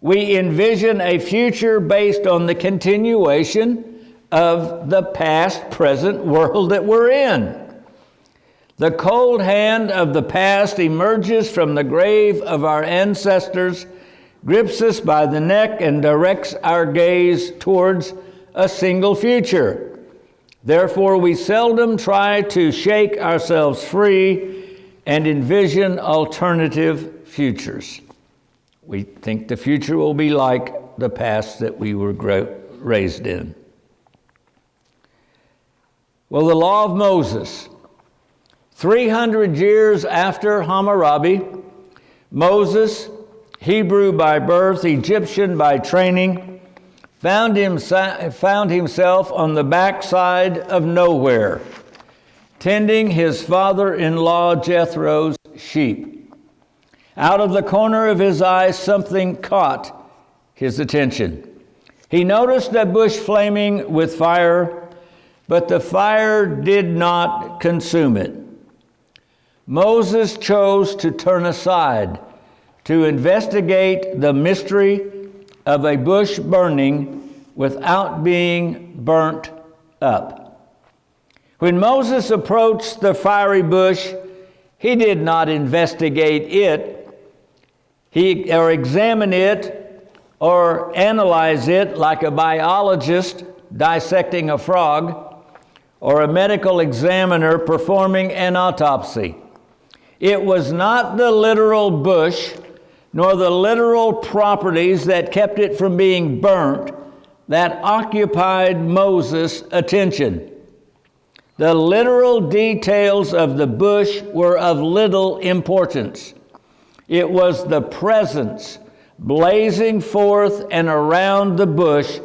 we envision a future based on the continuation of the past-present world that we're in. The cold hand of the past emerges from the grave of our ancestors, grips us by the neck and directs our gaze towards a single future. Therefore, we seldom try to shake ourselves free and envision alternative futures. We think the future will be like the past that we were raised in. Well, the law of Moses. 300 years after Hammurabi, Moses, Hebrew by birth, Egyptian by training, found himself on the backside of nowhere, tending his father-in-law Jethro's sheep. Out of the corner of his eye, something caught his attention. He noticed a bush flaming with fire, but the fire did not consume it. Moses chose to turn aside to investigate the mystery of a bush burning without being burnt up. When Moses approached the fiery bush, he did not investigate it, or examine it, or analyze it like a biologist dissecting a frog, or a medical examiner performing an autopsy. It was not the literal bush, nor the literal properties that kept it from being burnt, that occupied Moses' attention. The literal details of the bush were of little importance. It was the presence blazing forth and around the bush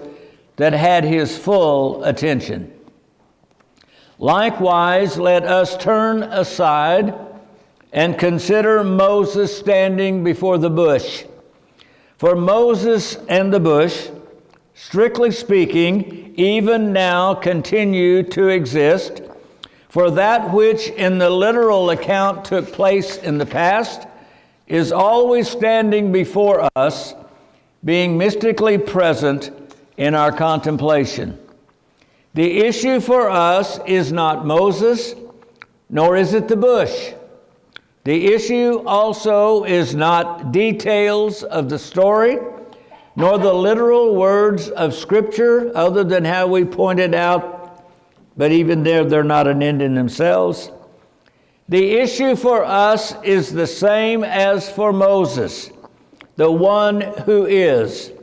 that had his full attention. Likewise, let us turn aside and consider Moses standing before the bush. For Moses and the bush, strictly speaking, even now continue to exist, for that which in the literal account took place in the past is always standing before us, being mystically present in our contemplation. The issue for us is not Moses, nor is it the bush. The issue also is not details of the story, nor the literal words of Scripture, other than how we pointed out, but even there, they're not an end in themselves. The issue for us is the same as for Moses, the one who is,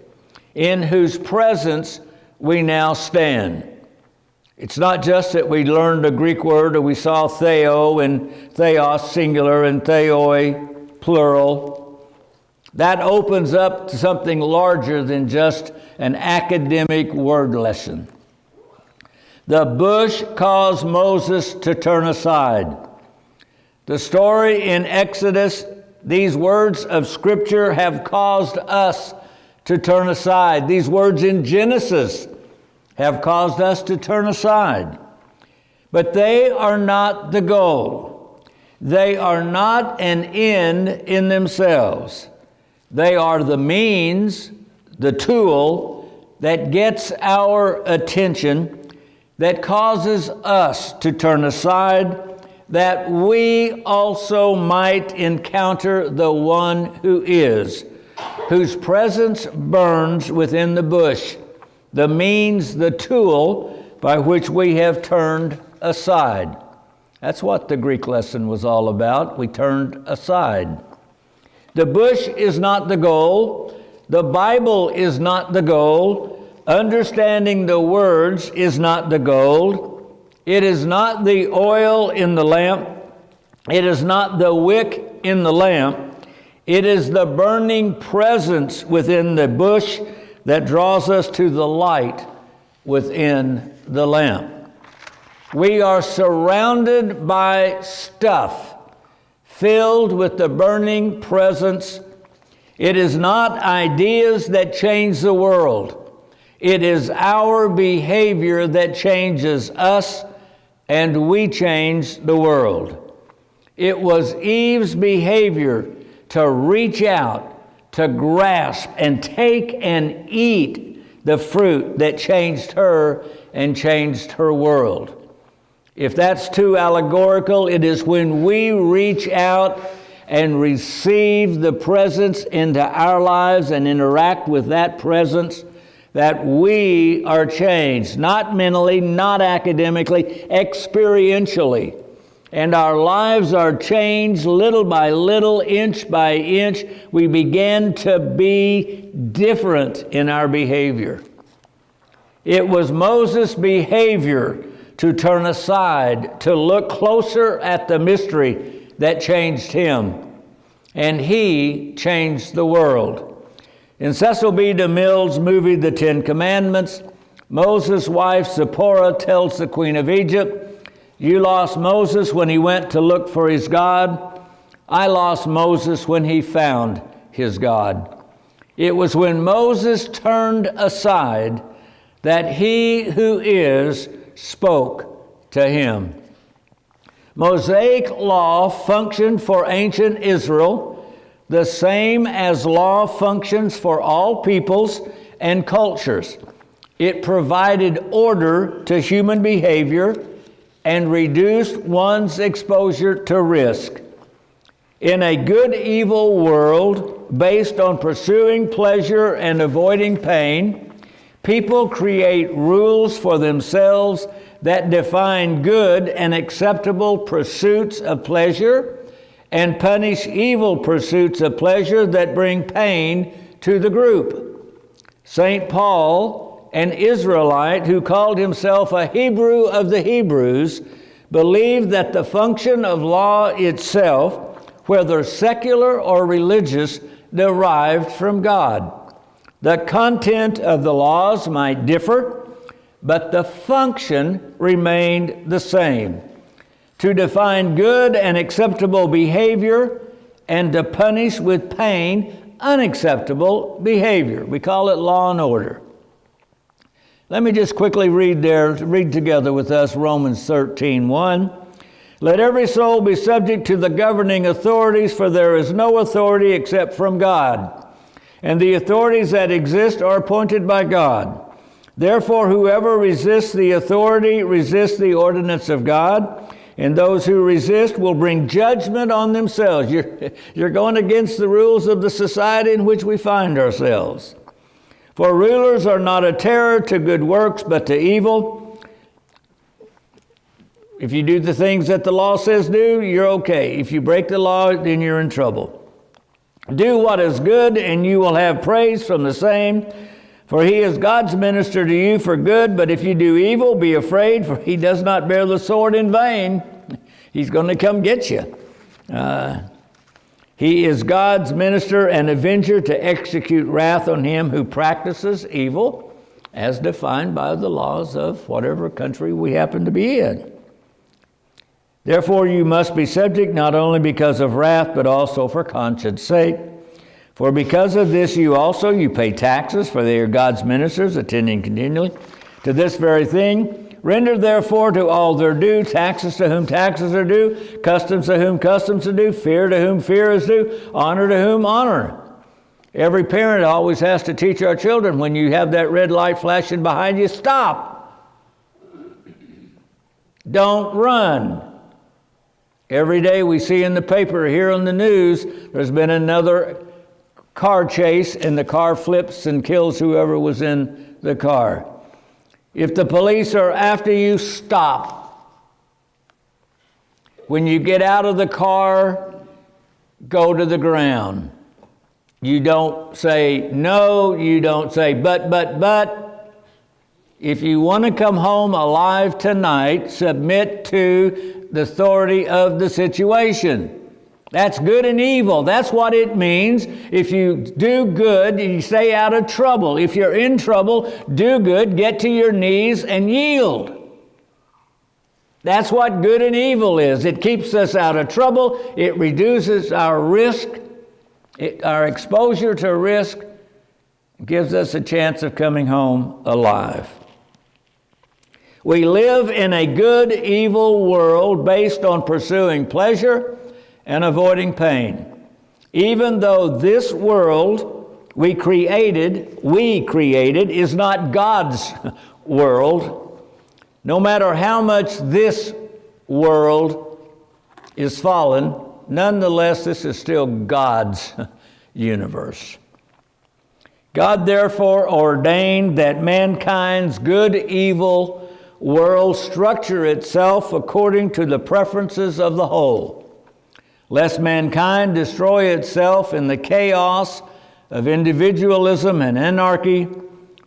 in whose presence we now stand. It's not just that we learned a Greek word or we saw theo and theos singular and theoi plural. That opens up to something larger than just an academic word lesson. The bush caused Moses to turn aside. The story in Exodus, these words of Scripture have caused us to turn aside. These words in Genesis have caused us to turn aside. But they are not the goal. They are not an end in themselves. They are the means, the tool that gets our attention, that causes us to turn aside, that we also might encounter the one who is, whose presence burns within the bush, the means, the tool by which we have turned aside. That's what the Greek lesson was all about. We turned aside. The bush is not the goal. The Bible is not the goal. Understanding the words is not the goal. It is not the oil in the lamp. It is not the wick in the lamp. It is the burning presence within the bush that draws us to the light within the lamp. We are surrounded by stuff filled with the burning presence. It is not ideas that change the world. It is our behavior that changes us, and we change the world. It was Eve's behavior to reach out, to grasp and take and eat the fruit that changed her and changed her world. If that's too allegorical, it is when we reach out and receive the presence into our lives and interact with that presence, that we are changed, not mentally, not academically, experientially. And our lives are changed little by little, inch by inch. We begin to be different in our behavior. It was Moses' behavior to turn aside, to look closer at the mystery that changed him. And he changed the world. In Cecil B. DeMille's movie, The Ten Commandments, Moses' wife Zipporah tells the Queen of Egypt, "You lost Moses when he went to look for his God. I lost Moses when he found his God." It was when Moses turned aside that he who is spoke to him. Mosaic law functioned for ancient Israel the same as law functions for all peoples and cultures. It provided order to human behavior and reduced one's exposure to risk. In a good-evil world based on pursuing pleasure and avoiding pain, people create rules for themselves that define good and acceptable pursuits of pleasure and punish evil pursuits of pleasure that bring pain to the group. St. Paul, an Israelite who called himself a Hebrew of the Hebrews, believed that the function of law itself, whether secular or religious, derived from God. The content of the laws might differ, but the function remained the same: to define good and acceptable behavior and to punish with pain unacceptable behavior. We call it law and order. Let me just quickly read together with us Romans 13:1. "Let every soul be subject to the governing authorities, for there is no authority except from God, and the authorities that exist are appointed by God. Therefore, whoever resists the authority resists the ordinance of God, and those who resist will bring judgment on themselves." You're going against the rules of the society in which we find ourselves. "For rulers are not a terror to good works, but to evil." If you do the things that the law says do, you're okay. If you break the law, then you're in trouble. "Do what is good, and you will have praise from the same. For he is God's minister to you for good. But if you do evil, be afraid, for he does not bear the sword in vain." He's going to come get you. He is God's minister and avenger to execute wrath on him who practices evil, as defined by the laws of whatever country we happen to be in. "Therefore you must be subject, not only because of wrath, but also for conscience sake. For because of this you pay taxes, for they are God's ministers, attending continually to this very thing. Render therefore to all their due, taxes to whom taxes are due, customs to whom customs are due, fear to whom fear is due, honor to whom honor." Every parent always has to teach our children, when you have that red light flashing behind you, stop. Don't run. Every day we see in the paper, here on the news, there's been another car chase, and the car flips and kills whoever was in the car. If the police are after you, stop. When you get out of the car, go to the ground. You don't say no, you don't say but. If you want to come home alive tonight, submit to the authority of the situation. That's good and evil. That's what it means. If you do good, you stay out of trouble. If you're in trouble, do good, get to your knees and yield. That's what good and evil is. It keeps us out of trouble. It reduces our risk, our exposure to risk, gives us a chance of coming home alive. We live in a good-evil world based on pursuing pleasure and avoiding pain. Even though this world we created is not God's world, no matter how much this world is fallen, nonetheless, this is still God's universe. God therefore ordained that mankind's good-evil world structure itself according to the preferences of the whole, lest mankind destroy itself in the chaos of individualism and anarchy,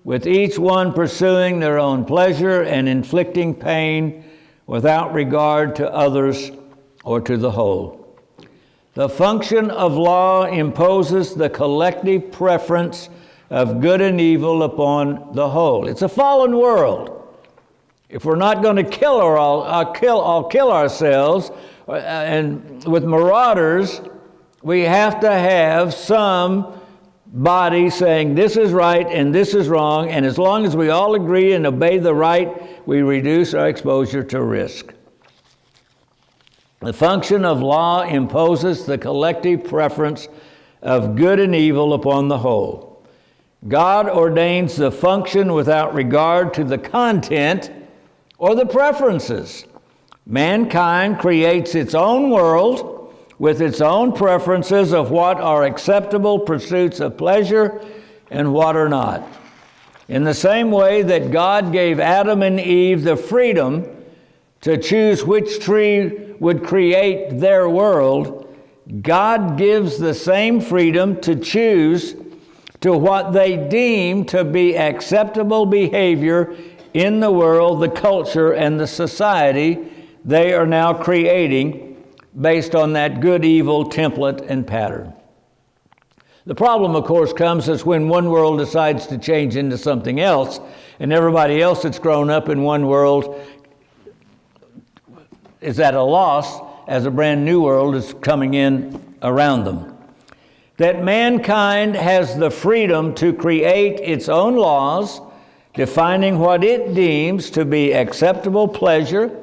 with each one pursuing their own pleasure and inflicting pain without regard to others or to the whole. The function of law imposes the collective preference of good and evil upon the whole. It's a fallen world. If we're not going to kill ourselves and with marauders, we have to have some body saying this is right and this is wrong, and as long as we all agree and obey the right, we reduce our exposure to risk. The function of law imposes the collective preference of good and evil upon the whole. God ordains the function without regard to the content or the preferences. Mankind creates its own world with its own preferences of what are acceptable pursuits of pleasure and what are not. In the same way that God gave Adam and Eve the freedom to choose which tree would create their world, God gives the same freedom to choose to what they deem to be acceptable behavior in the world, the culture, and the society they are now creating based on that good-evil template and pattern. The problem, of course, comes as when one world decides to change into something else, and everybody else that's grown up in one world is at a loss as a brand new world is coming in around them. That mankind has the freedom to create its own laws, defining what it deems to be acceptable pleasure,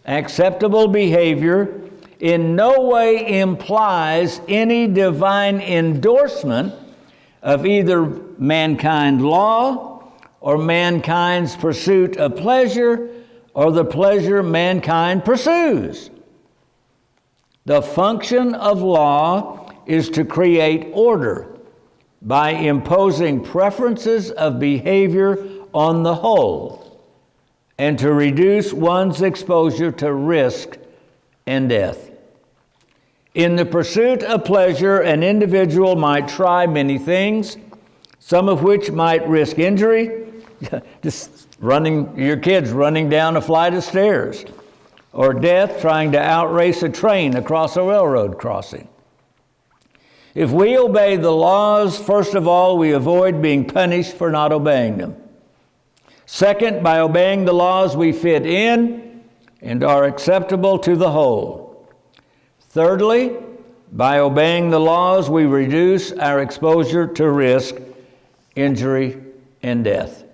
acceptable behavior, in no way implies any divine endorsement of either mankind law or mankind's pursuit of pleasure or the pleasure mankind pursues. The function of law is to create order by imposing preferences of behavior on the whole and to reduce one's exposure to risk and death. In the pursuit of pleasure, an individual might try many things, some of which might risk injury, just your kids running down a flight of stairs, or death trying to outrace a train across a railroad crossing. If we obey the laws, first of all, we avoid being punished for not obeying them. Second, by obeying the laws, we fit in and are acceptable to the whole. Thirdly, by obeying the laws, we reduce our exposure to risk, injury, and death.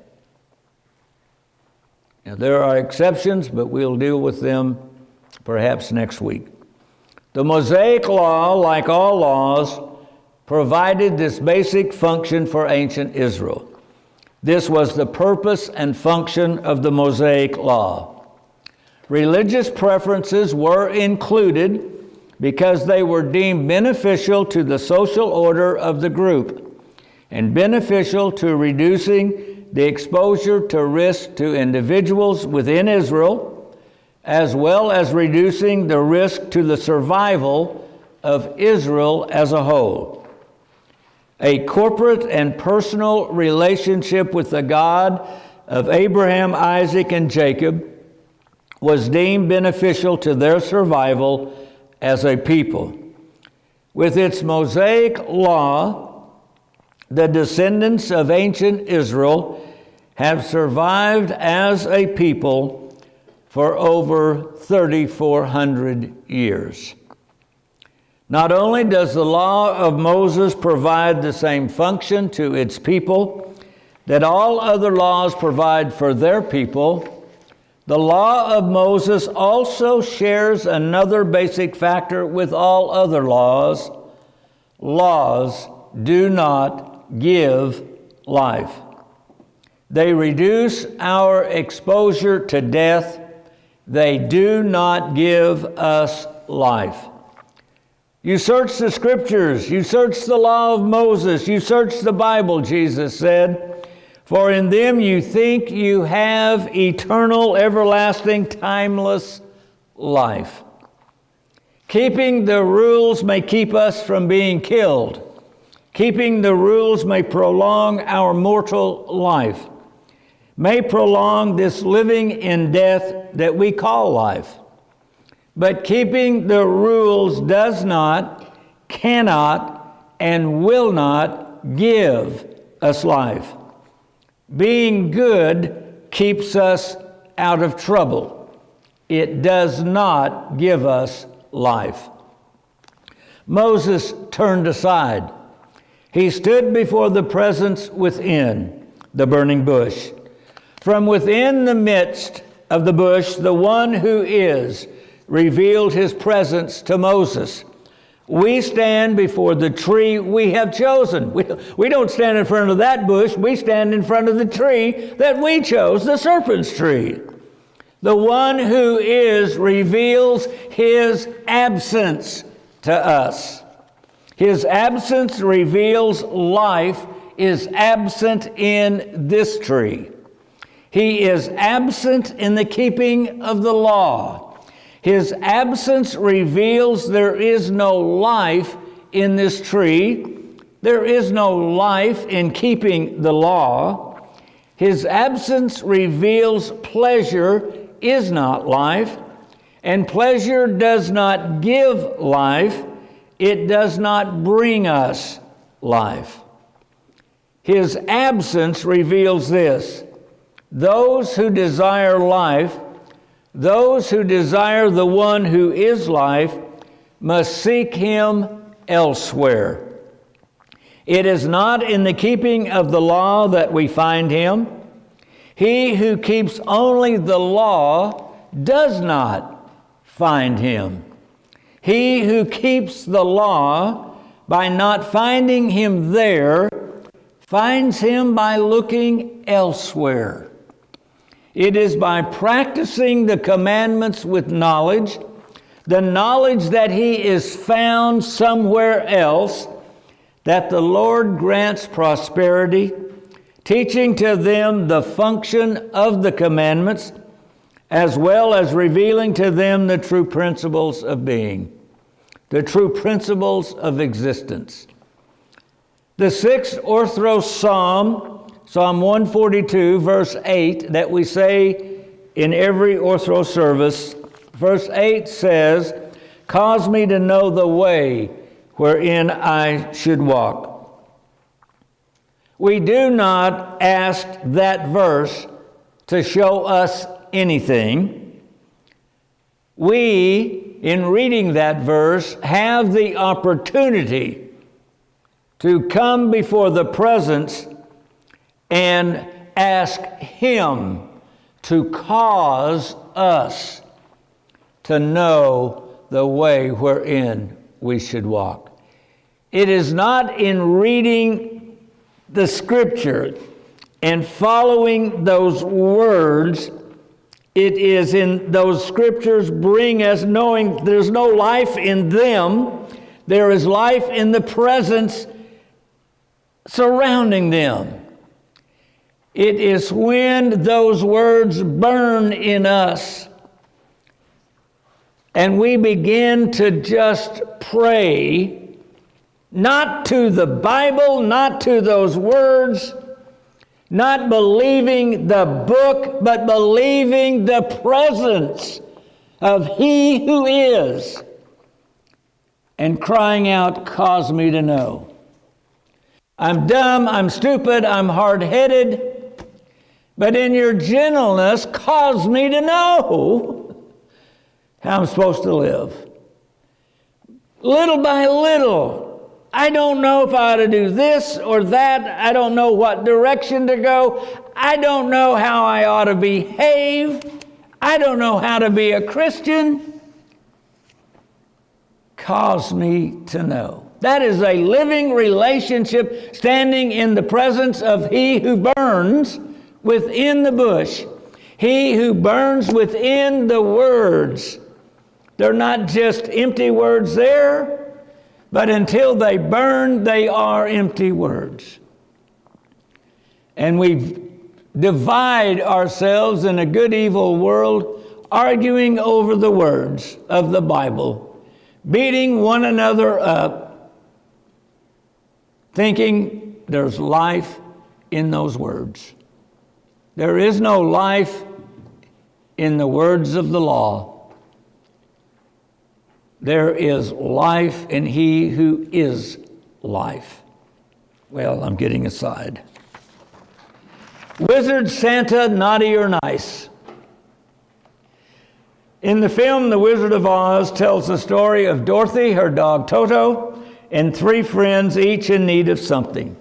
Now, there are exceptions, but we'll deal with them perhaps next week. The Mosaic Law, like all laws, provided this basic function for ancient Israel. This was the purpose and function of the Mosaic Law. Religious preferences were included because they were deemed beneficial to the social order of the group and beneficial to reducing the exposure to risk to individuals within Israel, as well as reducing the risk to the survival of Israel as a whole. A corporate and personal relationship with the God of Abraham, Isaac, and Jacob was deemed beneficial to their survival as a people. With its Mosaic law, the descendants of ancient Israel have survived as a people for over 3,400 years. Not only does the law of Moses provide the same function to its people that all other laws provide for their people, the law of Moses also shares another basic factor with all other laws. Laws do not give life. They reduce our exposure to death. They do not give us life. You search the Scriptures, you search the law of Moses, you search the Bible, Jesus said, for in them you think you have eternal, everlasting, timeless life. Keeping the rules may keep us from being killed. Keeping the rules may prolong our mortal life, may prolong this living in death that we call life. But keeping the rules does not, cannot, and will not give us life. Being good keeps us out of trouble. It does not give us life. Moses turned aside. He stood before the presence within the burning bush. From within the midst of the bush, the one who is revealed his presence to Moses. We stand before the tree we have chosen. We don't stand in front of that bush. We stand in front of the tree that we chose, the serpent's tree. The one who is reveals his absence to us. His absence reveals life is absent in this tree. He is absent in the keeping of the law. His absence reveals there is no life in this tree. There is no life in keeping the law. His absence reveals pleasure is not life, and pleasure does not give life. It does not bring us life. His absence reveals this: those who desire life, those who desire the one who is life, must seek him elsewhere. It is not in the keeping of the law that we find him. He who keeps only the law does not find him. He who keeps the law, by not finding him there, finds him by looking elsewhere. It is by practicing the commandments with knowledge, the knowledge that he is found somewhere else, that the Lord grants prosperity, teaching to them the function of the commandments, as well as revealing to them the true principles of being, the true principles of existence. The sixth Orthodox Psalm, Psalm 142, verse 8, that we say in every Orthodox service, verse 8 says, "Cause me to know the way wherein I should walk." We do not ask that verse to show us anything. We, in reading that verse, have the opportunity to come before the presence and ask him to cause us to know the way wherein we should walk. It is not in reading the Scripture and following those words. It is in those Scriptures bring us knowing there's no life in them. There is life in the presence surrounding them. It is when those words burn in us and we begin to just pray, not to the Bible, not to those words, not believing the book, but believing the presence of He who is, and crying out, "Cause me to know. I'm dumb, I'm stupid, I'm hard-headed, but in your gentleness, cause me to know how I'm supposed to live." Little by little, I don't know if I ought to do this or that. I don't know what direction to go. I don't know how I ought to behave. I don't know how to be a Christian. Cause me to know. That is a living relationship, standing in the presence of He who burns within the bush. He who burns within the words. They're not just empty words there. But until they burn, they are empty words. And we divide ourselves in a good-evil world, arguing over the words of the Bible, beating one another up, thinking there's life in those words. There is no life in the words of the law. There is life in He who is life. Well, I'm getting aside. Wizard Santa, naughty or nice? In the film, The Wizard of Oz tells the story of Dorothy, her dog Toto, and 3 friends, each in need of something.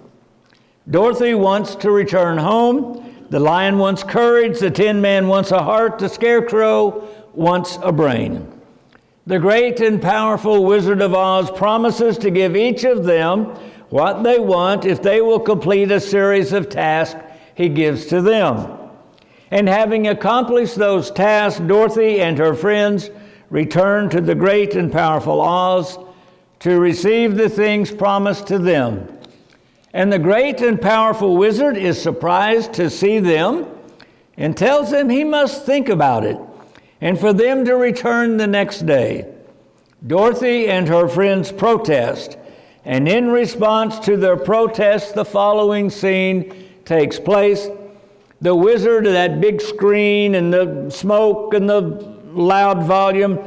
Dorothy wants to return home. The lion wants courage. The Tin Man wants a heart. The Scarecrow wants a brain. The great and powerful Wizard of Oz promises to give each of them what they want if they will complete a series of tasks he gives to them. And having accomplished those tasks, Dorothy and her friends return to the great and powerful Oz to receive the things promised to them. And the great and powerful wizard is surprised to see them and tells them he must think about it, and for them to return the next day. Dorothy and her friends protest, and in response to their protest, the following scene takes place. The wizard, that big screen and the smoke and the loud volume,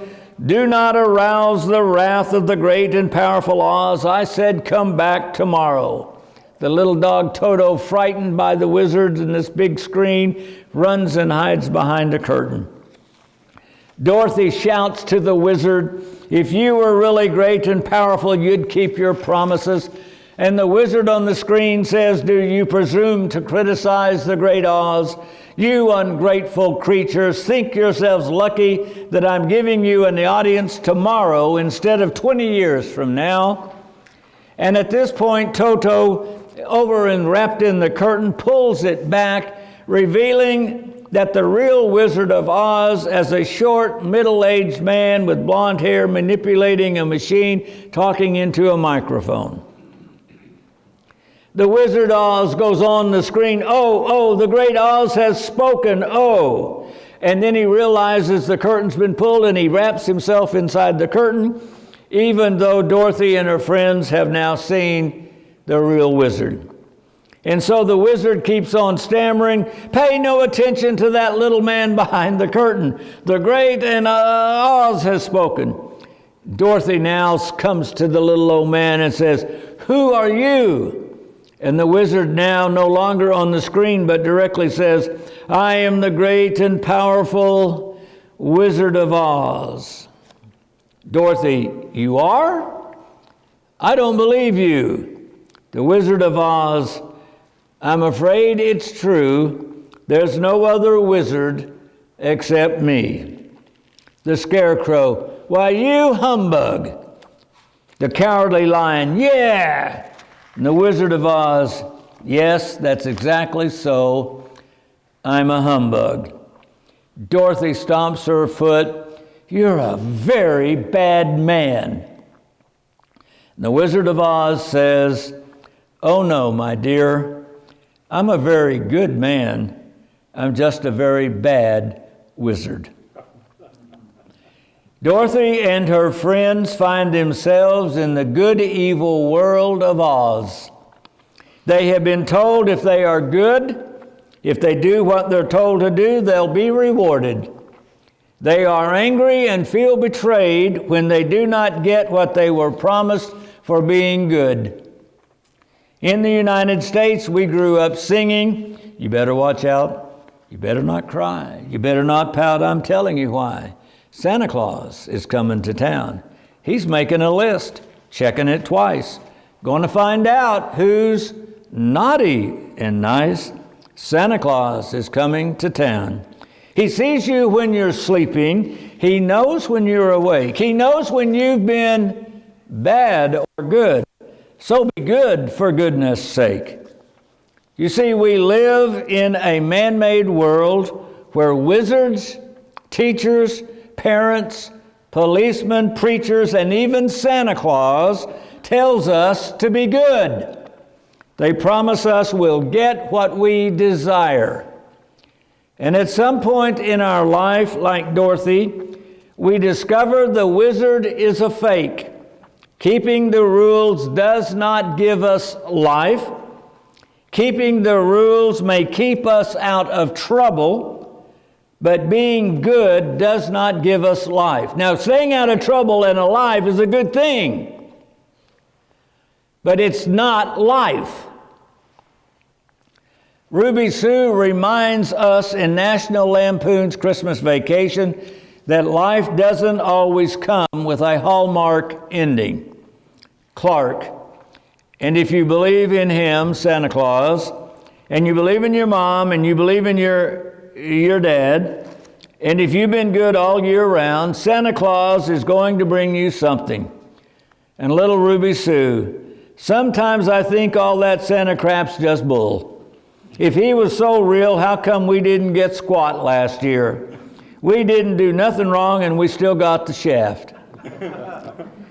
"Do not arouse the wrath of the great and powerful Oz. I said come back tomorrow." The little dog Toto, frightened by the wizard and this big screen, runs and hides behind a curtain. Dorothy shouts to the wizard, "If you were really great and powerful, you'd keep your promises." And the wizard on the screen says, "Do you presume to criticize the great Oz? You ungrateful creatures, think yourselves lucky that I'm giving you an audience tomorrow instead of 20 years from now." And at this point, Toto, over and wrapped in the curtain, pulls it back, revealing that the real Wizard of Oz, as a short, middle-aged man with blonde hair manipulating a machine, talking into a microphone. The Wizard Oz goes on the screen, "Oh, the great Oz has spoken, oh." And then he realizes the curtain's been pulled and he wraps himself inside the curtain, even though Dorothy and her friends have now seen the real wizard. And so the wizard keeps on stammering, "Pay no attention to that little man behind the curtain. The great and Oz has spoken." Dorothy now comes to the little old man and says, "Who are you?" And the wizard, now no longer on the screen, but directly says, "I am the great and powerful Wizard of Oz." Dorothy, "You are? I don't believe you." The Wizard of Oz, "I'm afraid it's true. There's no other wizard except me." The Scarecrow, "Why, you humbug." The Cowardly Lion, "Yeah." And the Wizard of Oz, "Yes, that's exactly so. I'm a humbug." Dorothy stomps her foot, "You're a very bad man." And the Wizard of Oz says, "Oh no, my dear. I'm a very good man. I'm just a very bad wizard." Dorothy and her friends find themselves in the good-evil world of Oz. They have been told if they are good, if they do what they're told to do, they'll be rewarded. They are angry and feel betrayed when they do not get what they were promised for being good. In the United States, we grew up singing, "You better watch out. You better not cry. You better not pout. I'm telling you why. Santa Claus is coming to town. He's making a list, checking it twice. Going to find out who's naughty and nice. Santa Claus is coming to town. He sees you when you're sleeping. He knows when you're awake. He knows when you've been bad or good. So be good for goodness sake." You see, we live in a man-made world where wizards, teachers, parents, policemen, preachers, and even Santa Claus tells us to be good. They promise us we'll get what we desire. And at some point in our life, like Dorothy, we discover the wizard is a fake. Keeping the rules does not give us life. Keeping the rules may keep us out of trouble, but being good does not give us life. Now, staying out of trouble and alive is a good thing, but it's not life. Ruby Sue reminds us in National Lampoon's Christmas Vacation that life doesn't always come with a Hallmark ending. Clark. And if you believe in him, Santa Claus, and you believe in your mom, and you believe in your dad, and if you've been good all year round, Santa Claus is going to bring you something. And little Ruby Sue, sometimes I think all that Santa crap's just bull. If he was so real, how come we didn't get squat last year? We didn't do nothing wrong and we still got the shaft.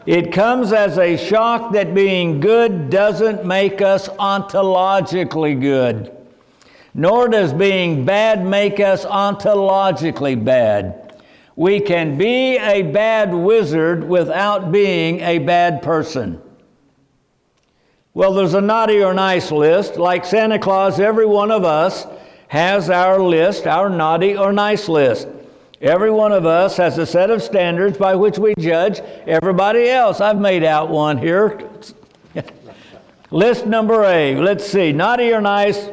It comes as a shock that being good doesn't make us ontologically good, nor does being bad make us ontologically bad. We can be a bad wizard without being a bad person. Well, there's a naughty or nice list. Like Santa Claus, every one of us has our list, our naughty or nice list. Every one of us has a set of standards by which we judge everybody else. I've made out one here. List number A. Let's see. Naughty or nice,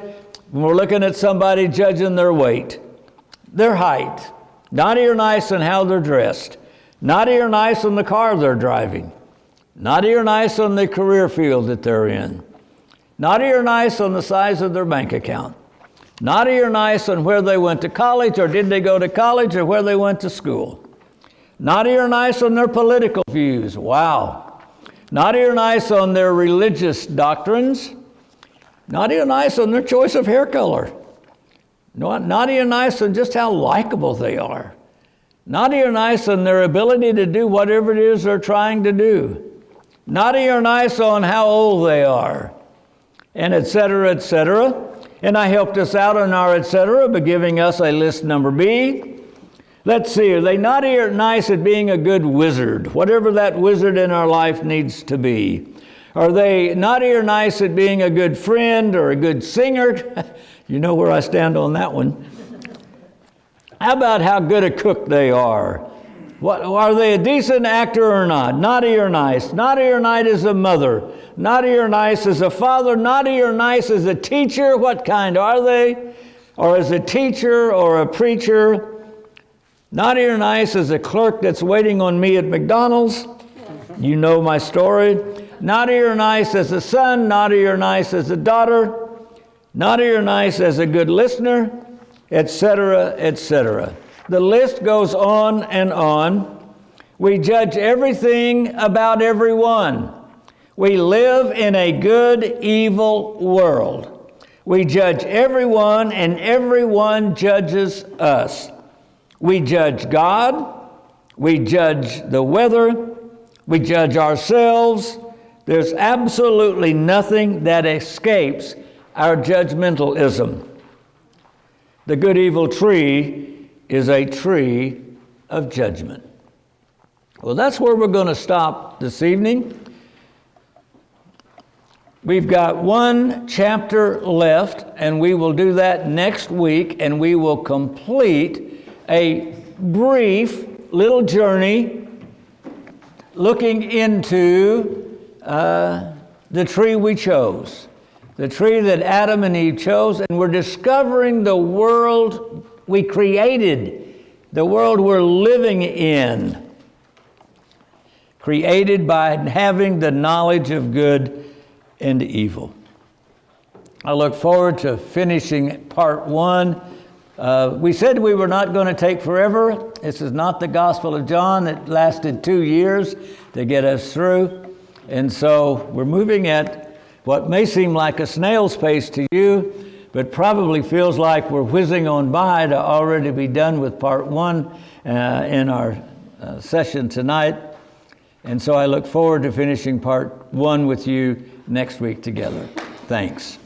we're looking at somebody judging their weight, their height. Naughty or nice on how they're dressed. Naughty or nice on the car they're driving. Naughty or nice on the career field that they're in. Naughty or nice on the size of their bank account. Naughty or nice on where they went to college, or did they go to college, or where they went to school. Naughty or nice on their political views. Wow. Naughty or nice on their religious doctrines. Naughty or nice on their choice of hair color. Naughty or nice on just how likable they are. Naughty or nice on their ability to do whatever it is they're trying to do. Naughty or nice on how old they are, and et cetera, et cetera. And I helped us out on our et cetera by giving us a list number B. Let's see, are they naughty or nice at being a good wizard, whatever that wizard in our life needs to be? Are they naughty or nice at being a good friend or a good singer? You know where I stand on that one. How about how good a cook they are? What, are they a decent actor or not? Naughty or nice? Naughty or nice as a mother? Naughty or nice as a father? Naughty or nice as a teacher? What kind are they? Or as a teacher or a preacher? Naughty or nice as a clerk that's waiting on me at McDonald's? You know my story. Naughty or nice as a son? Naughty or nice as a daughter? Naughty or nice as a good listener? Etc., etc. The list goes on and on. We judge everything about everyone. We live in a good-evil world. We judge everyone, and everyone judges us. We judge God. We judge the weather. We judge ourselves. There's absolutely nothing that escapes our judgmentalism. The good-evil tree is a tree of judgment. Well, that's where we're going to stop this evening. We've got one chapter left, and we will do that next week, and we will complete a brief little journey looking into the tree we chose, the tree that Adam and Eve chose, and we're discovering the world we created, the world we're living in, created by having the knowledge of good and evil. I look forward to finishing part 1. We said we were not going to take forever. This is not the Gospel of John. It lasted 2 years to get us through. And so we're moving at what may seem like a snail's pace to you, but probably feels like we're whizzing on by to already be done with part 1 in our session tonight. And so I look forward to finishing part 1 with you next week together. Thanks.